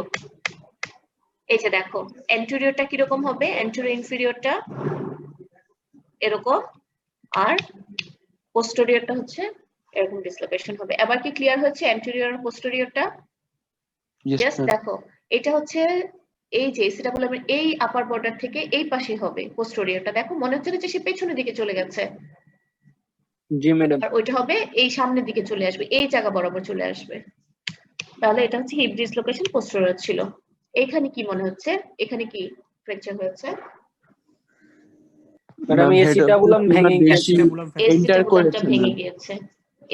S2: এই যে দেখো অ্যান্টেরিয়রটা কিরকম হবে, অ্যান্টেরিয়র ইনফেরিয়রটা এরকম, আর পোস্টেরিয়রটা হচ্ছে এরকম ডিসলোকেশন হবে। এবার কি ক্লিয়ার হচ্ছে অ্যান্টেরিয়র আর পোস্টেরিয়রটা?
S1: Yes,
S2: just
S1: ma'am.
S2: দেখো, এটা হচ্ছে এই যে এসিটাবুলামের এই আপার বর্ডার থেকে এই পাশে হবে পোস্টেরিয়রটা। দেখো মনে হচ্ছে না যে সে পেছনের দিকে চলে গেছে,
S3: জি ম্যাডাম।
S2: আর ওইটা হবে এই সামনের দিকে চলে আসবে, এই জায়গা বরাবর চলে আসবে। তাহলে এটা হচ্ছে হিপ ডিসলোকেশন পোস্টেরিয়র ছিল। এখানে কি মনে হচ্ছে, এখানে কি ফ্র্যাকচার হয়েছে?
S3: Madam
S1: Ma'am, head of
S3: এসিটাবুলাম
S1: the
S3: ভেঙে
S1: femur
S3: গিয়েছে।
S1: বেশি enter
S2: এসিটাবুলামটা
S1: করেছে,
S2: ভেঙে
S1: ma'am।
S2: গিয়েছে,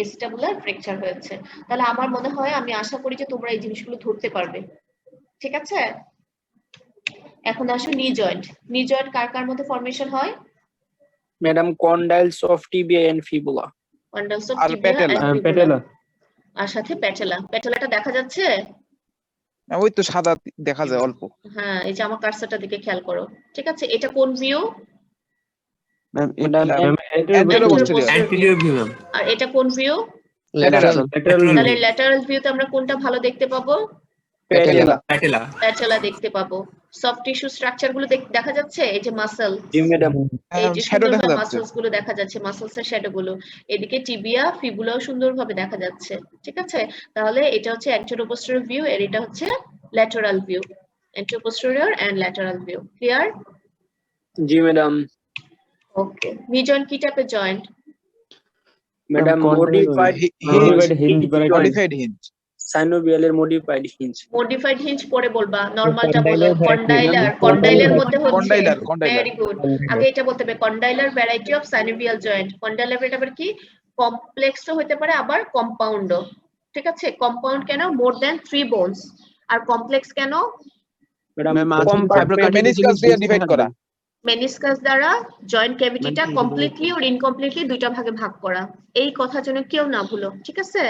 S2: এসিটাবুলার ফ্র্যাকচার হয়েছে। তাহলে আমার মনে হয়, আমি আশা করি যে তোমরা এই জিনিসগুলো ধরতে পারবে। ঠিক আছে, এখন আসো নি জয়েন্ট। নি জয়েন্ট কার কার মধ্যে ফর্মেশন হয়?
S3: Madam condyles of tibia and fibula.
S2: Condyles of
S5: আর
S2: টিবিয়া
S5: patella।
S2: And
S6: patella.
S2: আর সাথে প্যাটেলা। প্যাটেলাটা দেখা যাচ্ছে?
S5: ওই তো সাদা দেখা যায় অল্প।
S2: হ্যাঁ, এই যে আমার কার্সারটা দিকে খেয়াল করো। ঠিক আছে, এটা কোন view?
S1: Ma'am,
S3: madam
S6: ma'am
S5: Anterior posterior।
S2: Anterior view। আর এটা কোন ভিউ?
S1: lateral।
S2: তাহলে ল্যাটারাল ভিউতে আমরা কোনটা ভালো দেখতে পাবো?
S3: প্যাটেলা।
S2: প্যাটেলা দেখতে পাবো। সফট টিস্যু স্ট্রাকচার গুলো দেখা যাচ্ছে, এই যে মাসল,
S3: জি ম্যাডাম।
S2: এই যে
S5: শ্যাডো দেখা
S2: সুন্দরভাবে
S5: যাচ্ছে।
S2: মাসলস গুলো দেখা যাচ্ছে, মাসলস এর শ্যাডো গুলো। এদিকে টিবিয়া ফিবুলাও সুন্দরভাবে দেখা যাচ্ছে। ঠিক আছে, তাহলে এটা হচ্ছে অ্যান্টেরো পোস্টেরিয়র ভিউ, এর এটা হচ্ছে lateral view. Anteroposterior and lateral view. Clear?
S3: জি ম্যাডাম।
S2: ওকে, নি জয়েন্ট কি টাইপের joint?
S3: Madam
S6: Modified hinge variety।
S5: Modified hinge.
S3: সাইনোভিয়ালের মডিফাইড হিঞ্জ।
S2: মডিফাইড হিঞ্জ পরে বলবা, নরমালটা বলো।
S6: Condylar variety।
S2: কন্ডাইলার,
S3: Condylar।
S2: কন্ডাইলের মধ্যে হচ্ছে
S5: কন্ডাইলার
S2: ভেরি গুড। আগে এটা বলতে হবে, condylar variety of synovial joint. Condylar variety আবার কি? কমপ্লেক্সও হতে পারে আবার কম্পাউন্ডও। ঠিক আছে, কম্পাউন্ড কেন? More than 3 bones. আর কমপ্লেক্স কেন?
S3: ম্যাডাম
S1: Ma'am, আছে
S3: কম্পার্টমেন্ট।
S1: fibrocartilage
S5: মেনিসকাস দিয়ে ডিভাইড করা।
S2: মেনিসকাস দ্বারা জয়েন্ট ক্যাভিটিটা কমপ্লিটলি অর ইনকমপ্লিটলি দুইটা ভাগে ভাগ করা। এই কথা যেন কেউ না ভুলো। ঠিক আছে,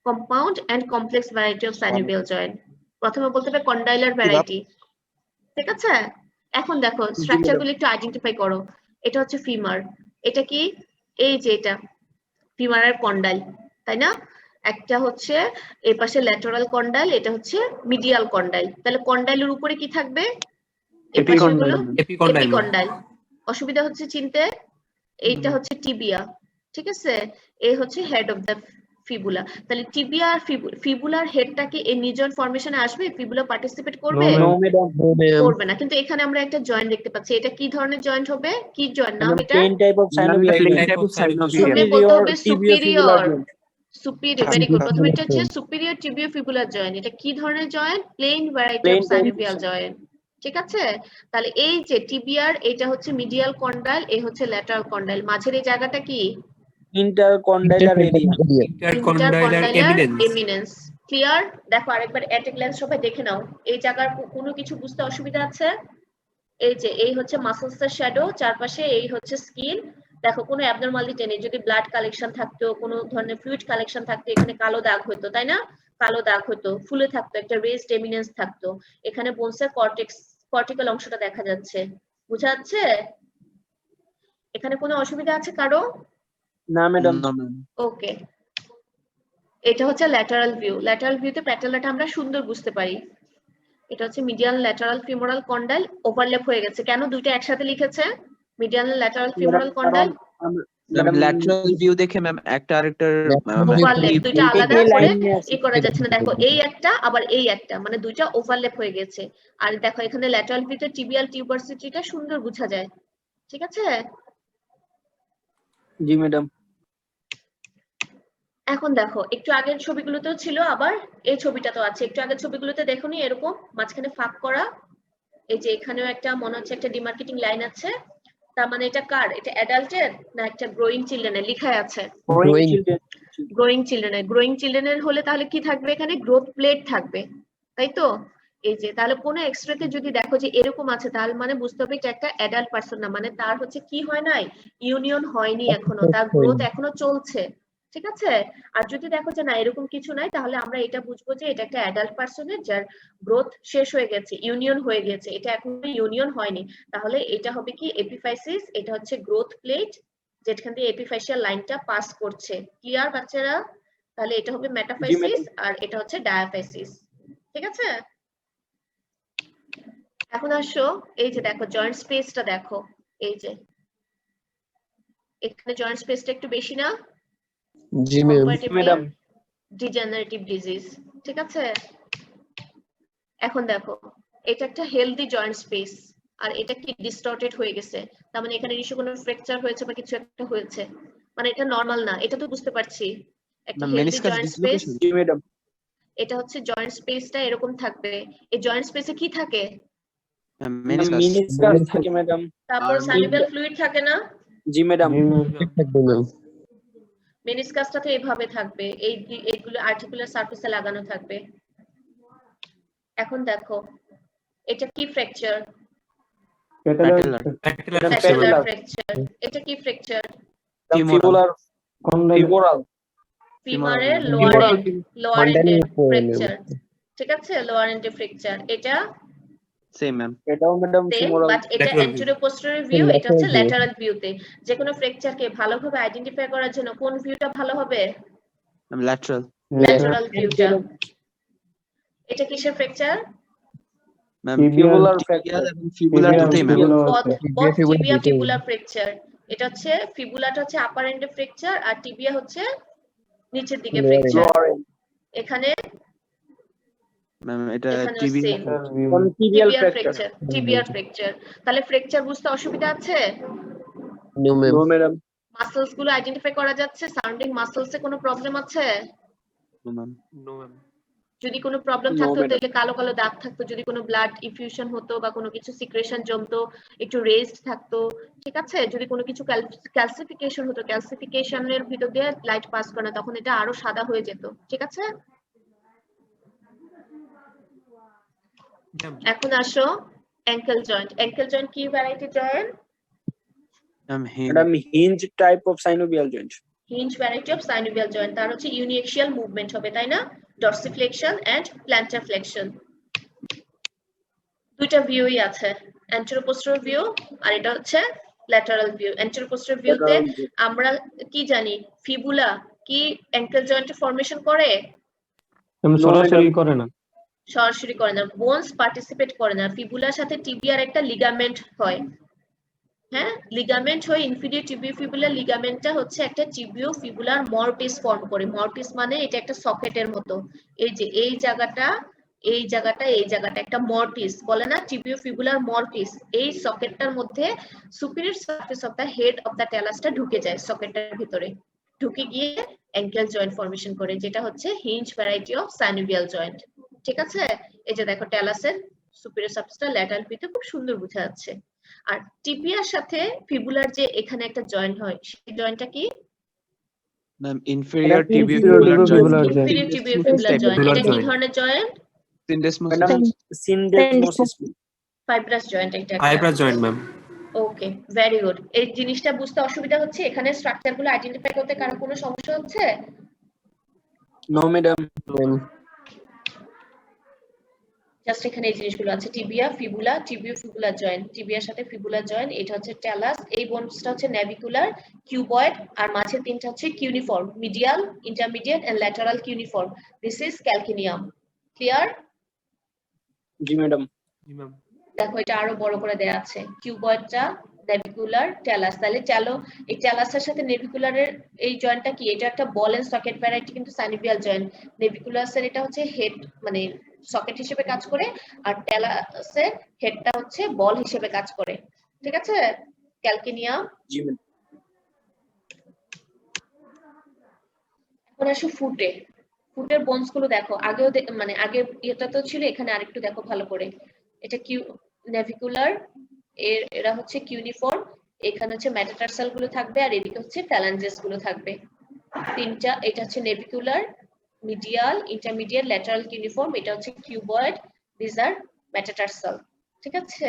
S2: compound and complex variety of synovial joint. প্রথমে বলতে হবে কন্ডাইলার ভ্যারাইটি। ঠিক আছে, এখন দেখো স্ট্রাকচার গুলো একটু আইডেন্টিফাই করো। এটা হচ্ছে ফিমার, এটা কি? এই যে এটা ফিমারের কন্ডাইল, তাই না? একটা হচ্ছে এই পাশে ল্যাটারাল কন্ডাইল, এটা হচ্ছে মিডিয়াল কন্ডাইল। তাহলে কন্ডাইলের উপরে কি থাকবে? এই পাশেগুলো এপিকন্ডাইল। অসুবিধা হচ্ছে চিনতে? এইটা হচ্ছে টিবিয়া। ঠিক আছে, এই হচ্ছে হেড অফ দা ফিবুলা। তাহলে টিবিয়া আর ফিবুলার হেডটা কি এই নি জয়েন্ট ফর্মেশনে আসবে? ফিবুলা পার্টিসিপেট করবে?
S3: No madam.
S2: করবে না। কিন্তু এখানে আমরা একটা জয়েন্ট দেখতে পাচ্ছি। এটা কি ধরনের জয়েন্ট হবে? কি জয়েন্ট নাম এটা?
S3: Plane type of synovial.
S2: প্রথমে বলতে হবে
S3: সুপিরিয়র।
S2: সুপিরিয়র। Very good. প্রথমে এটা হচ্ছে সুপিরিয়র টিবিও ফিবুলার জয়েন্ট। এটা কি ধরনের joint? Plane variety of
S3: Plain type
S2: synovial joint. ঠিক আছে, তাহলে এই যে টিবিয়ার এটা হচ্ছে মিডিয়াল কন্ডাইল, এই হচ্ছে ল্যাটারাল কন্ডাইল। মাঝের এই জায়গাটা কি?
S3: Intercondylar area.
S2: Intercondylar eminence. Clear? দেখো আরেকবার এট এ গ্ল্যান্স সবাই দেখে নাও। এই জায়গার কোনো কিছু বুঝতে অসুবিধা আছে? এই যে এই হচ্ছে মাসলস এর শ্যাডো, চারপাশে এই হচ্ছে স্কিন, দেখো কোনো অ্যাবনরমালিটি নেই, যদি ব্লাড কালেকশন থাকতো, কোনো ধরনের ফ্লুইড কালেকশন থাকতো, এখানে কালো দাগ হতো, তাই না? কালো দাগ হতো, ফুলে থাকতো, একটা রেজড এমিনেন্স থাকতো। এখানে বোনসের কর্টিক্যাল অংশটা দেখা যাচ্ছে, বোঝা যাচ্ছে? এখানে কোনো অসুবিধা আছে কারো?
S3: না ম্যাডাম।
S2: ওকে, এটা হচ্ছে ল্যাটারাল ভিউ। ল্যাটারাল ভিউতে প্যাটেলাটা আমরা সুন্দর বুঝতে পারি। এটা হচ্ছে medial lateral femoral condyle overlap হয়ে গেছে। কেন দুইটা একসাথে লিখেছে? Medial lateral femoral condyle
S1: lateral view দেখে ম্যাম একটা আরেকটার
S2: ওভারল্যাপ, দুইটা আলাদা করে
S3: লাইনে আছে।
S2: ই করা যাচ্ছে না। দেখো এই একটা আবার এই একটা, মানে দুইটা ওভারল্যাপ হয়ে গেছে। আর দেখো এখানে ল্যাটারাল ভিউতে টিবিয়াল টিউবারসিটিটা সুন্দর বোঝা যায়, ঠিক আছে?
S3: জি ম্যাডাম।
S2: এখন দেখো একটু আগের ছবিগুলোতেও ছিল, আবার এই ছবিটা তো আছে। একটু আগের ছবিগুলোতে দেখোনি এরকম মাঝখানে ফাঁক করা, এই যে এখানেও একটা মনে হচ্ছে একটা ডিমার্কেটিং লাইন আছে, তার মানে এটা কার? এটা অ্যাডাল্টের না একটা গ্রোয়িং চিলড্রেনের? লেখা আছে গ্রোয়িং চিলড্রেনের। গ্রোয়িং চিলড্রেনের হলে তাহলে কি থাকবে? এখানে গ্রোথ প্লেট থাকবে, তাই তো? এই যে তাহলে কোন এক্সরেতে যদি দেখো যে এরকম আছে, তাহলে মানে বুঝতে হবে এটা একটা অ্যাডাল্ট পারসন না, মানে তার হচ্ছে কি হয় নাই, ইউনিয়ন হয়নি এখনো, তার গ্রোথ এখনো চলছে, ঠিক আছে? আর যদি দেখো যে না এরকম কিছু নাই, তাহলে আমরা এটা বুঝবো যে এটা একটা অ্যাডাল্ট পারসনের যার গ্রোথ শেষ হয়ে গেছে, ইউনিয়ন হয়ে গেছে, এটা এখনো ইউনিয়ন হয়নি। তাহলে এটা হবে কি এপিফাইসিস, এটা হচ্ছে গ্রোথ প্লেট যেখান দিয়ে এপিফাইসিয়াল লাইনটা পাস করছে। ক্লিয়ার বাচ্চারা? তাহলে এটা হবে মেটাফাইসিস আর এটা হচ্ছে ডায়াফাইসিস, ঠিক আছে? এখন আসো এই যে দেখো জয়েন্ট স্পেসটা দেখো, এই যে এখানে জয়েন্ট স্পেসটা একটু বেশি না?
S4: জি ম্যাম।
S3: ম্যাডাম।
S2: ডিজেনারেটিভ ডিজিজ, ঠিক আছে? এখন দেখো এটা একটা হেলদি জয়েন্ট স্পেস, আর এটা কি ডিস্টর্টেড হয়ে গেছে, তার মানে এখানে নিশ্চয়ই কোনো ফ্র্যাকচার হয়েছে বা কিছু একটা হয়েছে, মানে এটা নরমাল না, এটা তো বুঝতে পারছি। একটা হেলদি জয়েন্ট স্পেস,
S3: জি ম্যাডাম।
S2: এটা হচ্ছে জয়েন্ট স্পেসটা এরকম থাকবে। এই জয়েন্ট স্পেসে কি থাকে?
S3: মিনিসকাস থাকে ম্যাডাম।
S2: তারপর সাইনোভিয়াল ফ্লুইড থাকে না?
S3: জি ম্যাডাম।
S4: থাকবে ম্যাম।
S2: মেনিসকাসটা তো এইভাবে থাকবে, এইগুলো আর্টিকুলার সারফেসে লাগানো থাকবে। এখন দেখো এটা কি ফ্র্যাকচার? Patellar fracture. এটা কি ফ্র্যাকচার?
S3: ফিমোরাল।
S2: ফিমারের লোয়ার এন্ডের ফ্র্যাকচার, ঠিক আছে? লোয়ার এন্ডের ফ্র্যাকচার। এটা
S1: সেম ম্যাম।
S3: এটাও ম্যাডাম ফিমোরাল।
S2: বাট এটা অ্যান্টেরিয়র পোস্টেরিয়র ভিউ, এটা হচ্ছে ল্যাটারাল ভিউতে। যে কোনো ফ্র্যাকচারকে ভালোভাবে আইডেন্টিফাই করার জন্য কোন ভিউটা ভালো হবে? ল্যাটারাল ভিউটা। এটা কিসের ফ্র্যাকচার?
S1: ম্যাম
S3: ফিবুলার
S1: ফিবুলার এবং ফিবুলার দুটোই ম্যাম।
S2: Tibia fibular fracture. এটা হচ্ছে ফিবুলাটা হচ্ছে আপার এন্ডে ফ্র্যাকচার আর টিবিয়া হচ্ছে নিচের দিকে ফ্র্যাকচার। এখানে
S1: ম্যাম এটা
S3: টিবিয়াল ফ্র্যাকচার।
S2: টিবিয়ার ফ্র্যাকচার। তাহলে ফ্র্যাকচার বুঝতে অসুবিধা আছে?
S4: No ma'am.
S3: No madam.
S2: Muscles গুলো আইডেন্টিফাই করা যাচ্ছে? সাউন্ডিং মাসলসে কোনো প্রবলেম আছে?
S6: No ma'am.
S2: যদি কোনো প্রবলেম
S3: No,
S2: থাকতো
S3: madam.
S2: তাহলে কালো কালো দাগ থাকতো, যদি কোনো ব্লাড ইনফিউশন হতো বা কোনো কিছু সিক্রেশন জমতো, একটু রেজড থাকতো, ঠিক আছে? যদি কোনো কিছু ক্যালসিফিকেশন হতো, ক্যালসিফিকেশনের ভিতর দিয়ে লাইট পাস করে না, তখন এটা আরো সাদা হয়ে যেত, ঠিক আছে? এখন আসো অ্যাঙ্কেল জয়েন্ট। অ্যাঙ্কেল জয়েন্ট কি variety joint?
S3: Madam hinge type of synovial joint.
S2: Hinge variety of synovial joint, তার হচ্ছে ইউনিএক্সিয়াল মুভমেন্ট হবে, তাই না? ডরসিফ্লেকশন এন্ড প্ল্যান্টার ফ্লেকশন। দুইটা ভিউই আছে, অ্যান্টেরো পোস্টেরিয়র ভিউ আর এটা হচ্ছে ল্যাটারাল ভিউ। অ্যান্টেরো পোস্টেরিয়র ভিউতে আমরা কি জানি, ফিবুলা কি অ্যাঙ্কেল জয়েন্টে ফর্মেশন করে?
S6: সরাসরি করে না।
S2: সরাসরি করে না, বোনস পার্টিসিপেট করে না। ফিবুলার সাথে টিবিয়ার একটা লিগামেন্ট হয়, হ্যাঁ, লিগামেন্ট হয় ইনফিরিয়র টিবিও ফিবুলার। লিগামেন্টটা হচ্ছে একটা টিবিও ফিবুলার মরটিস ফর্ম করে। মরটিস মানে এটা একটা সকেটের মতো, এই যে এই জায়গাটা এই জায়গাটা এই জায়গাটা একটা মরটিস বলে না, টিবিও ফিবুলার মরটিস। এই সকেটটার মধ্যে superior surface of the head of the ট্যালাসটা ঢুকে যায়, সকেটটার ভিতরে ঢুকে গিয়ে অ্যাঙ্কেল জয়েন্ট ফর্মেশন করে, যেটা হচ্ছে hinge variety of synovial joint, ঠিক আছে? এই যে দেখো ট্যালাসের সুপিরিয়র সারফেসটা ল্যাটারাল ভিউতে খুব সুন্দর বোঝা যাচ্ছে। আর টিবিয়ার সাথে ফিবুলার যে এখানে একটা জয়েন্ট হয়, সেই জয়েন্টটা কি?
S1: Ma'am inferior tibiofibular joint.
S2: Inferior tibiofibular joint. এটা কি ধরনের joint?
S3: Madam syndesmosis.
S2: Fibrous joint. এটা
S7: fibrous joint ma'am.
S2: Okay, very good. এই জিনিসটা বুঝতে অসুবিধা হচ্ছে, এখানে স্ট্রাকচার গুলো আইডেন্টিফাই করতে কারো কোনো সমস্যা হচ্ছে?
S3: No madam.
S4: ম্যাম
S2: জাস্ট এখানে এই জিনিসগুলো আছে, tibia, fibula, tibiofibular joint, টিবিয়ার সাথে ফিবুলা জয়েন্ট, এটা হচ্ছে ট্যালাস, এই বোনসটা হচ্ছে নেভিকুলার, কিউবয়েড, আর মাঝে তিনটা হচ্ছে cuneiform, medial, intermediate and lateral cuneiform. This is calcaneum. Clear?
S3: জি ম্যাডাম।
S2: দেখো এটা আরো বড় করে দেয়া আছে, কিউবয়েডটা, নেভিকুলার, ট্যালাস। তাহলে চলো এই ট্যালাসের সাথে নেভিকুলারের এই জয়েন্টটা কি? এটা একটা বল এন্ড সকেট ভ্যারাইটি, কিন্তু সাইনোভিয়াল জয়েন্ট। নেভিকুলাসের এটা হচ্ছে হেড, মানে সকেট হিসেবে কাজ করে, আর ট্যালাসের হেডটা হচ্ছে বল হিসেবে কাজ করে। ঠিক আছে? ক্যালকিনিয়াম।
S3: জি ম্যাডাম।
S2: এখন আসো ফুটে। ফুটের বোনস গুলো দেখো, আগেও মানে আগের ইয়েটা তো ছিল, এখানে আরেকটু দেখো ভালো করে। এটা নেভিকুলার, এরা হচ্ছে কিউনিফর্ম, এখানে হচ্ছে মেটাটার্সাল গুলো থাকবে, আর এদিকে হচ্ছে ফ্যালাঞ্জেস গুলো থাকবে। তিনটা, এটা হচ্ছে navicular, medial, intermediate, lateral cuneiform, এটা হচ্ছে কিউবয়েড, দিস আর মেটাটার্সাল। ঠিক আছে?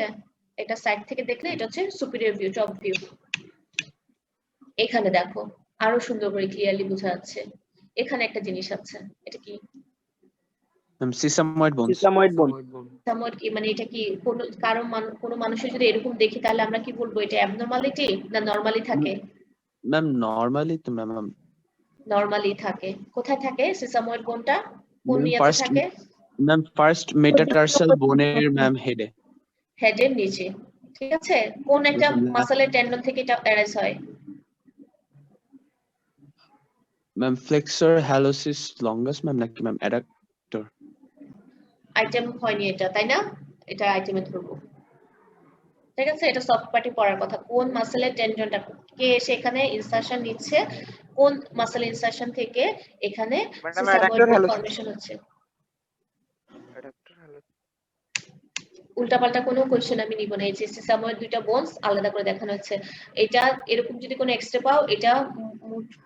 S2: এটা সাইড থেকে দেখলে এটা হচ্ছে সুপিরিয়র ভিউ, টপ ভিউ। এখানে দেখো আরো সুন্দর করে ক্লিয়ারলি বোঝা যাচ্ছে। এখানে একটা জিনিস আছে, এটা কি?
S1: Sesamoid bones.
S3: সিসাময়েড বোন।
S2: সামওয়াট কি মানে, এটা কি কোনো মানুষের যদি এরকম দেখি তাহলে আমরা কি বলবো, এটা অ্যাবনরমালিটি না নরমালি থাকে?
S1: ম্যাম নরমালি তো ম্যাম
S2: নরমালি থাকে। কোথায় থাকে সিসাময়েড বোনটা? কোন ইয়াতে
S1: ফার্স্ট
S2: থাকে?
S1: ম্যাম ফার্স্ট মেটাটার্সাল বোনের ম্যাম হেডে।
S2: হেডের নিচে। ঠিক আছে? কোন একটা মাসলের টেন্ডন থেকে এটা অ্যারাইজ হয়?
S1: ম্যাম ফ্লেক্সর হ্যালোসিস লঙ্গাস ম্যাম, নাকি ম্যাম অ্যাডাক্টর?
S2: আইটেম হয়নি এটা, তাই না? এটা আইটেমে ধরবো। ঠিক আছে? এটা সফট পার্টি পড়ার কথা। কোন মাসলের টেন্ডনটা কে সেখানে ইনসারশন নিচ্ছে, কোন মাসল ইনসারশন থেকে এখানে
S5: ম্যাডাম
S2: সিসাময়েড
S5: অ্যাডাক্টর
S2: বোন
S5: হ্যালো,
S2: ফর্মেশন হচ্ছে।
S5: Adductor hello.
S2: উল্টাপাল্টা কোনো কোশ্চেন আমি নিব না। এই যে সিসাময়েড দুইটা বোনস আলাদা করে দেখানো হচ্ছে। এটা এরকম যদি কোনো এক্সরে পাও, এটা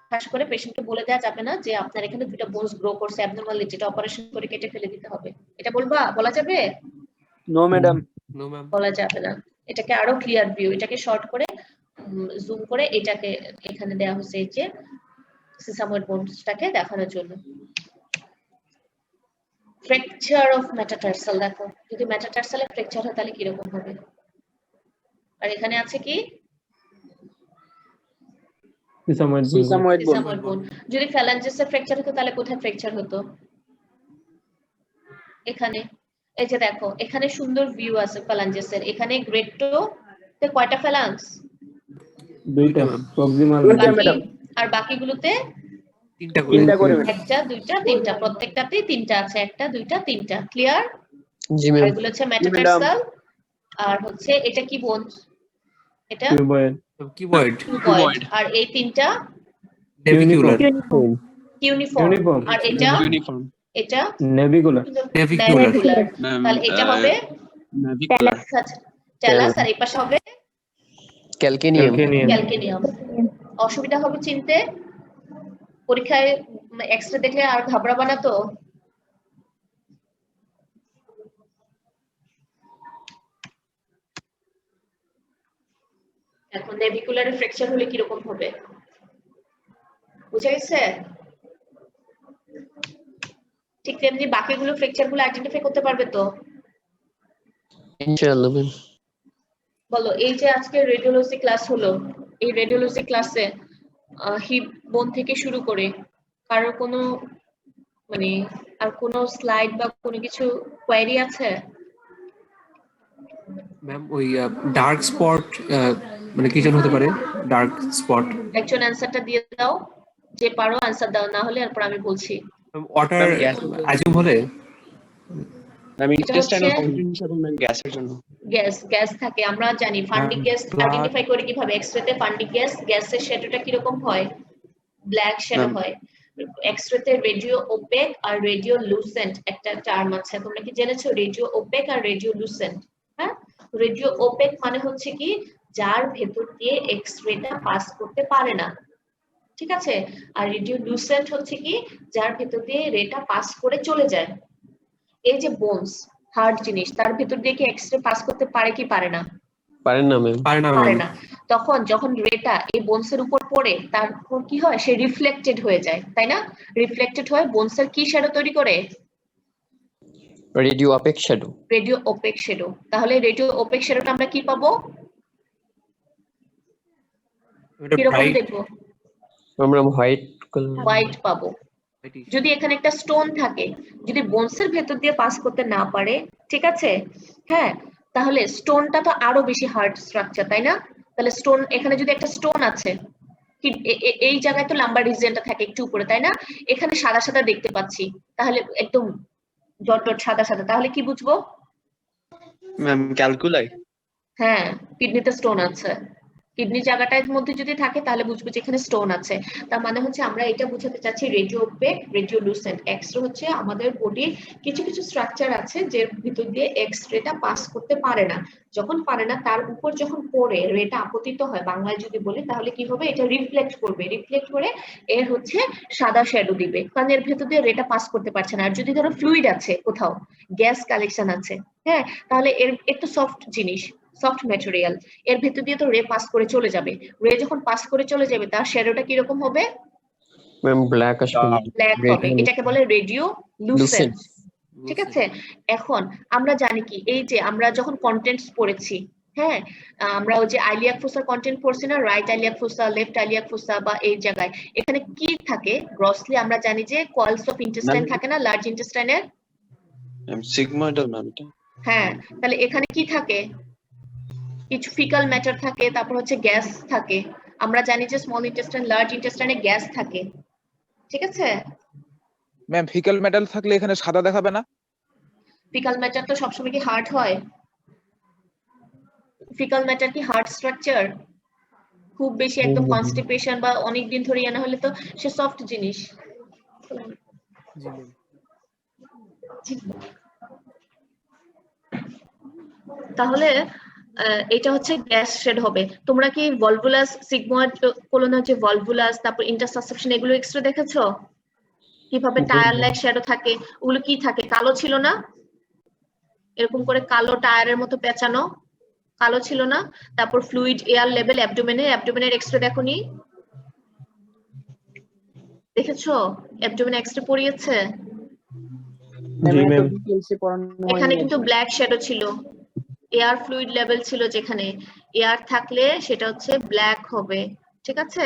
S2: খাস করে পেশেন্টকে বলে দেওয়া যাবে না যে আপনার এখানে দুইটা বোনস গ্রো করছে অ্যাবনরমালি, যেটা অপারেশন করে কেটে ফেলে দিতে হবে। এটা বলা যাবে?
S3: No madam.
S2: বলা যাবে না। এটাকে আরো ক্লিয়ার ভিউ, এটাকে শর্ট করে জুম করে এটাকে এখানে দেওয়া হচ্ছে, এই যে সিসাময়েড বোনসটাকে দেখানোর জন্য। ফ্র্যাকচার অফ মেটাটার্সাল, দেখো যদি মেটাটার্সালে ফ্র্যাকচার হয় তাহলে কিরকম হবে। আর এখানে আছে কি?
S6: সিসাময়েড বোন।
S3: সিসাময়েড বোন।
S2: সিসাময়েড বোন। যদি ফ্যালাঞ্জেসে ফ্র্যাকচার হতো তাহলে কোথায় ফ্র্যাকচার হতো? এখানে। এই যে দেখো এখানে সুন্দর ভিউ আছে ফ্যালাঞ্জেসের। এখানে গ্রেড 2 তে কয়টা ফ্যালাঞ্জ?
S6: দুইটা প্রক্সিমাল।
S3: দুইটা ম্যাডাম।
S2: আর বাকিগুলোতে
S3: তিনটা করে ম্যাডাম।
S2: একটা, দুইটা, তিনটা, প্রত্যেকটাতেই তিনটা আছে, একটা, দুইটা, তিনটা। ক্লিয়ার?
S4: জি
S2: আর
S4: ম্যাম
S2: এগুলো হচ্ছে মেটাটার্সাল, আর হচ্ছে এটা কি বোন? এটা
S6: কিউবয়েড।
S2: কিউবয়েড, আর এই তিনটা
S6: কিউনিফর্ম।
S2: ইউনিফর্ম, আর এটা
S1: ইউনিফর্ম
S2: এটা
S6: নেভিকুলার।
S2: নেভিকুলার।
S1: ম্যাম
S2: তাহলে এটা হবে
S1: নাভিকুলার।
S2: ট্যালাস, আর এই পাশে হবে
S4: ক্যালকেনিয়াম
S2: ক্যালকেনিয়াম। অসুবিধা হবে চিনতে? পরীক্ষায় এক্সরে দেখলে আর ঘাবড়াবা না তো? এখন নেভিকুলারে ফ্র্যাকচার হলে কিরকম হবে বুঝে গেছে? ঠিক তেমনি বাকিগুলো ফ্র্যাকচার গুলো আইডেন্টিফাই করতে পারবে তো?
S4: ইনশাআল্লাহ ম্যাম।
S2: বলো, এই যে আজকে রেডিওলজি ক্লাস হলো, এই রেডিওলজি ক্লাসে হিপ বোন থেকে শুরু করে কারো কোনো মানে আর কোনো স্লাইড বা কোনো কিছু কোয়েরি আছে?
S7: ম্যাম ওই ডার্ক স্পট মানে কি যেন হতে পারে ডার্ক স্পট?
S2: একজন অ্যানসারটা দিয়ে দাও, যে পারো অ্যানসার দাও, না হলে এরপর আমি বলছি।
S7: ওয়াটার অ্যাজিউম হলে
S1: আমি
S2: এটা
S1: ইন্টেস্টাইনাল
S2: হচ্ছে-
S1: কন্ডিশন ম্যাম গ্যাসের জন্য।
S2: গ্যাস থাকে, আমরা জানি। ফান্ডিক গ্যাস আইডেন্টিফাই করে কিভাবে? এক্সরেতে ফান্ডিক গ্যাসের শ্যাডোটা কিরকম হয়? ব্ল্যাক শ্যাডো হয়। এক্সরেতে রেডিও ওপেক আর রেডিও লুসেন্ট একটা টার্ম আছে, তোমরা কি জেনেছো? রেডিও ওপেক আর রেডিও লুসেন্ট। হ্যাঁ, রেডিও ওপেক মানে হচ্ছে কি, যার ভেতর দিয়ে এক্সরেটা পাস করতে পারে না। ঠিক আছে? আর রেডিও লুসেন্ট হচ্ছে কি, যার ভেতর দিয়ে রেটা পাস করে চলে যায়। এই যে বোনস হার্ড জিনিস, তার ভেতর দিয়ে কি এক্সরে পাস করতে পারে কি পারে না?
S4: পারেন না ম্যাম।
S7: পারে না
S2: পারে
S7: ম্যাম।
S2: না। তখন যখন রেটা এই বোনসের উপর পড়ে তারপর কি হয়, সে রিফ্লেক্টেড হয়ে যায়, তাই না? রিফ্লেক্টেড হয়ে বোনসের কি শ্যাডো তৈরি করে?
S4: Radio opaque shadow.
S2: Radio opaque shadow. তাহলে রেডিও ওপেক শ্যাডোটা আমরা কি পাবো,
S7: এটা
S2: কিরকম
S7: ব্রাইট
S2: দেখবো?
S4: আমরা হোয়াইট কালার।
S2: হোয়াইট পাবো। যদি এখানে একটা স্টোন থাকে, যদি বোনসের ভেতর দিয়ে পাস করতে না পারে, ঠিক আছে, হ্যাঁ, তাহলে স্টোনটা তো আরো বেশি হার্ড স্ট্রাকচার, তাই না? তাহলে স্টোন, এখানে যদি একটা স্টোন আছে, এই জায়গায় তো লাম্বার রিজিয়নটা থাকে একটু উপরে, তাই না? এখানে সাদা সাদা দেখতে পাচ্ছি, তাহলে একদম ডট ডট সাদা সাদা, তাহলে কি বুঝবো?
S1: Ma'am calculi.
S2: হ্যাঁ, কিডনিতে স্টোন আছে। কিডনি জায়গাটার মধ্যে যদি থাকে তাহলে বুঝবো যে এখানে স্টোন আছে। তার মানে হচ্ছে আমরা এটা বোঝাতে চাচ্ছি radio opaque, radio lucent. X-ray হচ্ছে আমাদের বডির কিছু কিছু স্ট্রাকচার আছে যে ভিতর দিয়ে এক্স-রেটা পাস করতে পারে না। যখন পারে না, তার উপর যখন পড়ে রেটা আপতিত হয়, বাংলায় যদি বলি তাহলে কি হবে, এটা রিফ্লেক্ট করবে, রিফ্লেক্ট করে এর হচ্ছে সাদা শ্যাডো দিবে, কারণ এর ভেতর দিয়ে রেটা পাস করতে পারছে না। আর যদি ধরো ফ্লুইড আছে, কোথাও গ্যাস কালেকশন আছে, হ্যাঁ, তাহলে এর একটু সফট জিনিস, সফট ম্যাটেরিয়াল, এর ভেতর দিয়ে তো রে পাস করে চলে যাবে। রে যখন পাস করে চলে যাবে, তার শ্যাডোটা কিরকম হবে?
S4: ম্যাম ব্ল্যাক আসবে।
S2: ব্ল্যাক হবে। এটাকে বলে রেডিও লুসেন্ট।
S4: লুসেন্ট।
S2: ঠিক আছে। এখন আমরা জানি কি, এই যে আমরা যখন কন্টেন্টস পড়েছি, হ্যাঁ, আমরা ওই যে আইলিয়াক ফোসার কন্টেন্ট পড়ছি না, রাইট আইলিয়াক ফোসা, লেফট আইলিয়াক ফোসা, বা এই জায়গায় এখানে কি থাকে গ্রসলি আমরা জানি যে কয়েলস অফ ইন্টেস্টাইন থাকে না, লার্জ ইন্টেস্টাইনের।
S1: সিগময়েডাল ম্যাম এটা।
S2: হ্যাঁ, তাহলে এখানে কি থাকে? কিছু ফিকাল ম্যাটার থাকে, তারপর হচ্ছে গ্যাস থাকে। আমরা জানি যে স্মল ইন্টেস্টাইন, লার্জ ইন্টেস্টাইনে গ্যাস থাকে, ঠিক আছে?
S5: ম্যাম ফিকাল মেটাল থাকলে এখানে সাদা দেখাবে না?
S2: ফিকাল ম্যাটার তো সবসময় কি হার্ড হয়? ফিকাল ম্যাটার কি হার্ড স্ট্রাকচার? খুব বেশি একদম কনস্টিপেশন বা অনেক দিন ধরে না হলে তো সে সফট জিনিস।
S7: জি ম্যাম।
S2: তাহলে এটা হচ্ছে গ্যাস শেড হবে। তোমরা কি ভলভুলাস, সিগময়েড কোলনের যে ভলভুলাস, তারপর ইন্টারসাসেপশন, এগুলো এক্সট্রা দেখেছো কিভাবে টায়ার লাইক শ্যাডো থাকে? ওগুলো কি থাকে, কালো ছিল না? এরকম করে কালো টায়ারের মতো পেঁচানো, কালো ছিল না? তারপর ফ্লুইড এয়ার লেভেল অ্যাবডোমেনের এক্সট্রা দেখোনি? দেখেছো অ্যাবডোমেন এক্সট্রা পড়িয়েছে?
S6: জি ম্যাম।
S2: এখানে কিন্তু ব্ল্যাক শ্যাডো ছিল, এয়ার ফ্লুইড লেভেল ছিল, যেখানে এয়ার থাকলে সেটা হচ্ছে ব্ল্যাক হবে, ঠিক আছে?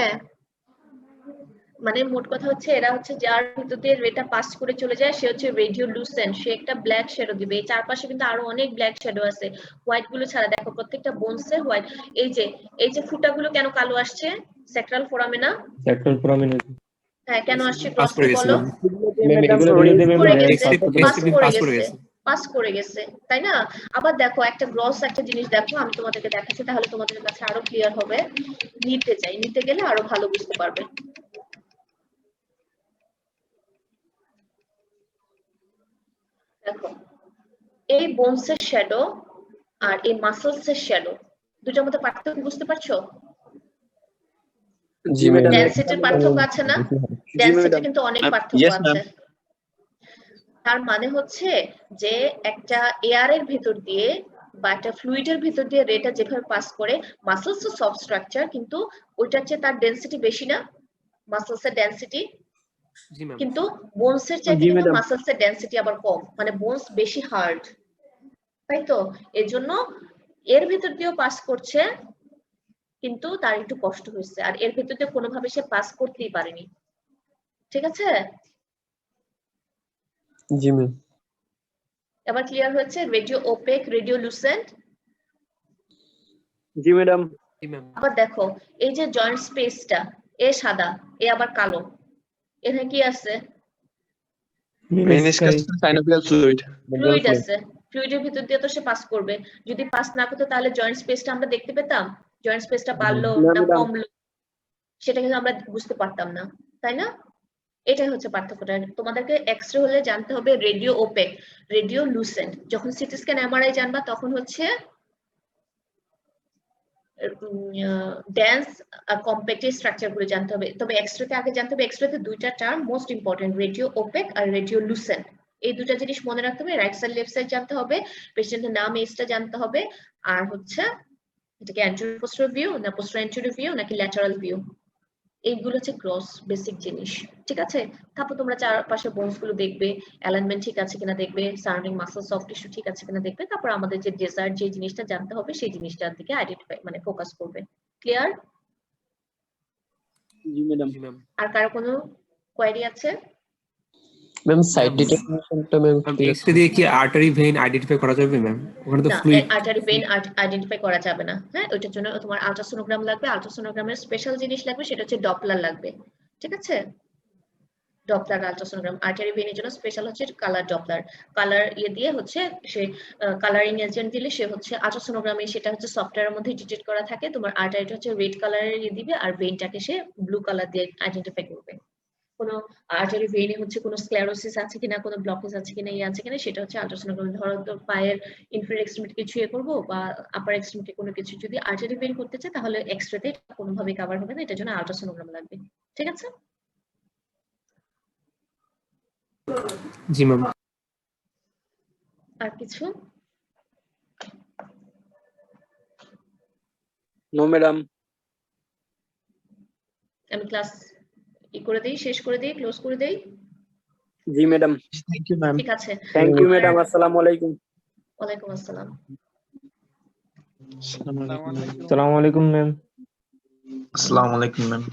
S2: মানে মোট কথা হচ্ছে এরা হচ্ছে যার ভিতর দিয়ে রেটা পাস করে চলে যায় সে হচ্ছে রেডিও লুসেন্ট, সে একটা ব্ল্যাক শ্যাডো দিবে। এই চারপাশে কিন্তু আরো অনেক ব্ল্যাক শ্যাডো আছে, হোয়াইট গুলো ছাড়া। দেখো প্রত্যেকটা বোনসে হোয়াইট। এই যে ফুটাগুলো কেন কালো আসছে? Sacral foramina.
S6: Sacral foramen.
S2: হ্যাঁ, কেন আসছে
S7: পাস করে
S2: ক্রসলি
S7: গেছে
S2: বলো?
S6: ম্যাম এগুলো বলে দেবে
S2: করে
S6: ম্যাম।
S2: গেছে,
S7: পাস করে গেছে।
S2: পাস করে গেছে, তাই না? আবার দেখো একটা গ্রস একটা জিনিস দেখো, আমি তোমাদেরকে দেখাচ্ছি, তাহলে তোমাদের কাছে আরো ক্লিয়ার হবে। নিতে গেলে আরো ভালো বুঝতে পারবে। দেখো এই বোনসের শ্যাডো আর এই মাসলসের শ্যাডো, দুটোর মধ্যে পার্থক্য বুঝতে পারছো?
S4: জি ম্যাম।
S2: ডেনসিটির পার্থক্য আছে না? ডেনসিটি কিন্তু অনেক পার্থক্য
S1: Yes, ma'am.
S2: আছে। তার মানে হচ্ছে যে একটা এয়ারের ভিতর দিয়ে বা একটা ফ্লুইডের ভিতর দিয়ে রেটা যেভাবে পাস করে, মাসলস তো সফট স্ট্রাকচার, কিন্তু ওইটার চেয়ে তার ডেনসিটি বেশি না, মাসলসের ডেনসিটি।
S7: জি ম্যাম।
S2: কিন্তু বোনসের চাইতে কিন্তু মাসলসের ডেনসিটি আবার কম, মানে বোনস বেশি হার্ড, তাই তো? এজন্য এর ভিতর দিয়েও পাস করছে, কিন্তু তার একটু কষ্ট হয়েছে, আর এর ভিতর দিয়ে কোনোভাবে সে পাস করতেই পারেনি, ঠিক আছে?
S4: জি ম্যাম।
S2: এবার ক্লিয়ার হচ্ছে রেডিও ওপেক, রেডিও লুসেন্ট।
S3: জি ম্যাডাম।
S7: জি ম্যাম।
S2: আবার দেখো এই যে জয়েন্ট স্পেসটা, এ সাদা, এ আবার কালো, এখানে কি আছে?
S1: Meniscus synovial fluid.
S2: ফ্লুইড আছে। ফ্লুইডের ভিতর দিয়ে তো সে পাস করবে। যদি পাস না করতো তাহলে জয়েন্ট স্পেসটা আমরা দেখতে পেতাম? জয়েন্ট স্পেসটা বাড়লো না কমলো সেটা কিন্তু আমরা বুঝতে পারতাম না, তাই না? এটাই হচ্ছে পার্থক্যটা। তোমাদেরকে এক্সরে হলে জানতে হবে রেডিও ওপেক, রেডিও লুসেন্ট। যখন সিটি স্ক্যান এমআরআই জানবা তখন হচ্ছে ডেন্স আর কম্প্যাক্ট স্ট্রাকচার গুলো জানতে হবে। তবে এক্সরেতে আগে জানতে হবে, এক্সরেতে দুইটা term most important, radio opaque আর রেডিও লুসেন্ট। এই দুটা জিনিস মনে রাখতে হবে। রাইট সাইড লেফট সাইড জানতে হবে, পেশেন্টের নাম এজটা জানতে হবে, আর হচ্ছে এটা কি অ্যান্টেরিয়র পোস্টেরিয়র ভিউ না পোস্টেরিয়র অ্যান্টেরিয়র ভিউ নাকি ল্যাটারাল ভিউ? এইগুলো হচ্ছে গ্রস বেসিক জিনিস, ঠিক আছে? তারপর তোমরা চারপাশে বোনস গুলো দেখবে, অ্যালাইনমেন্ট ঠিক আছে কিনা দেখবে, সারাউন্ডিং মাসল সফট টিস্যু ঠিক আছে কিনা দেখবে, তারপর আমাদের যে ডেজার্ট যে জিনিসটা জানতে হবে সেই জিনিসটার দিকে আইডেন্টিফাই মানে ফোকাস করবে। ক্লিয়ার?
S3: জি ম্যাডাম।
S2: আর কারো কোনো কোয়েরি আছে?
S4: ম্যাম সাইড ডিটারমিনেশনটা ম্যাম
S7: এক্সরে দিয়ে কি আর্টারি ভেইন আইডেন্টিফাই করা যাবে ম্যাম? ওখানে তো
S2: না,
S7: ফ্লুইড
S2: আর্টারি ভেইন আইডেন্টিফাই করা যাবে না। হ্যাঁ, ওইটার জন্য তোমার আল্ট্রাসোনোগ্রাম লাগবে। আল্ট্রাসোনোগ্রামের স্পেশাল জিনিস লাগবে, সেটা হচ্ছে ডপলার লাগবে, ঠিক আছে? Doppler ultrasonogram. আর্টারি ভেইনের জন্য স্পেশাল হচ্ছে কালার ডপলার। কালার দিয়ে হচ্ছে সে কালারিং এজেন্ট দিলে সে হচ্ছে আল্ট্রাসোনোগ্রামে সেটা হচ্ছে সফটওয়্যারের মধ্যে ডিটেক্ট করা থাকে। তোমার আর্টারিটা হচ্ছে রেড কালারের দিবে আর ভেইনটাকে সে ব্লু কালার দিয়ে আইডেন্টিফাই করবে। কোনো আর্টারি ভেইনে হচ্ছে কোনো স্ক্লেরোসিস আছে কিনা, কোনো ব্লকেজ আছে কিনা, আছে কিনা, সেটা হচ্ছে আল্ট্রাসোনোগ্রাম। ধরো তো পায়ের ইনফেরিয়র এক্সট্রিমিটি কিছু করবো বা আপার এক্সট্রিমিটি কোনো কিছু যদি আর্টারি ভেইন করতে চায় তাহলে এক্সরেতে কোনোভাবে কভার হবে না, এটার জন্য আল্ট্রাসোনোগ্রাম লাগবে, ঠিক আছে?
S7: জি ম্যাম।
S2: আর কিছু?
S3: No madam.
S2: আমি ক্লাস করে দেই, শেষ করে দেই, ক্লোজ করে দেই।
S3: জি ম্যাডাম।
S1: Thank you ma'am.
S2: ঠিক আছে,
S3: থ্যাংক ইউ ম্যাডাম। আসসালামু আলাইকুম।
S2: ওয়ালাইকুম আসসালাম।
S6: আসসালামু আলাইকুম ম্যাম।
S8: আসসালামু আলাইকুম ম্যাম।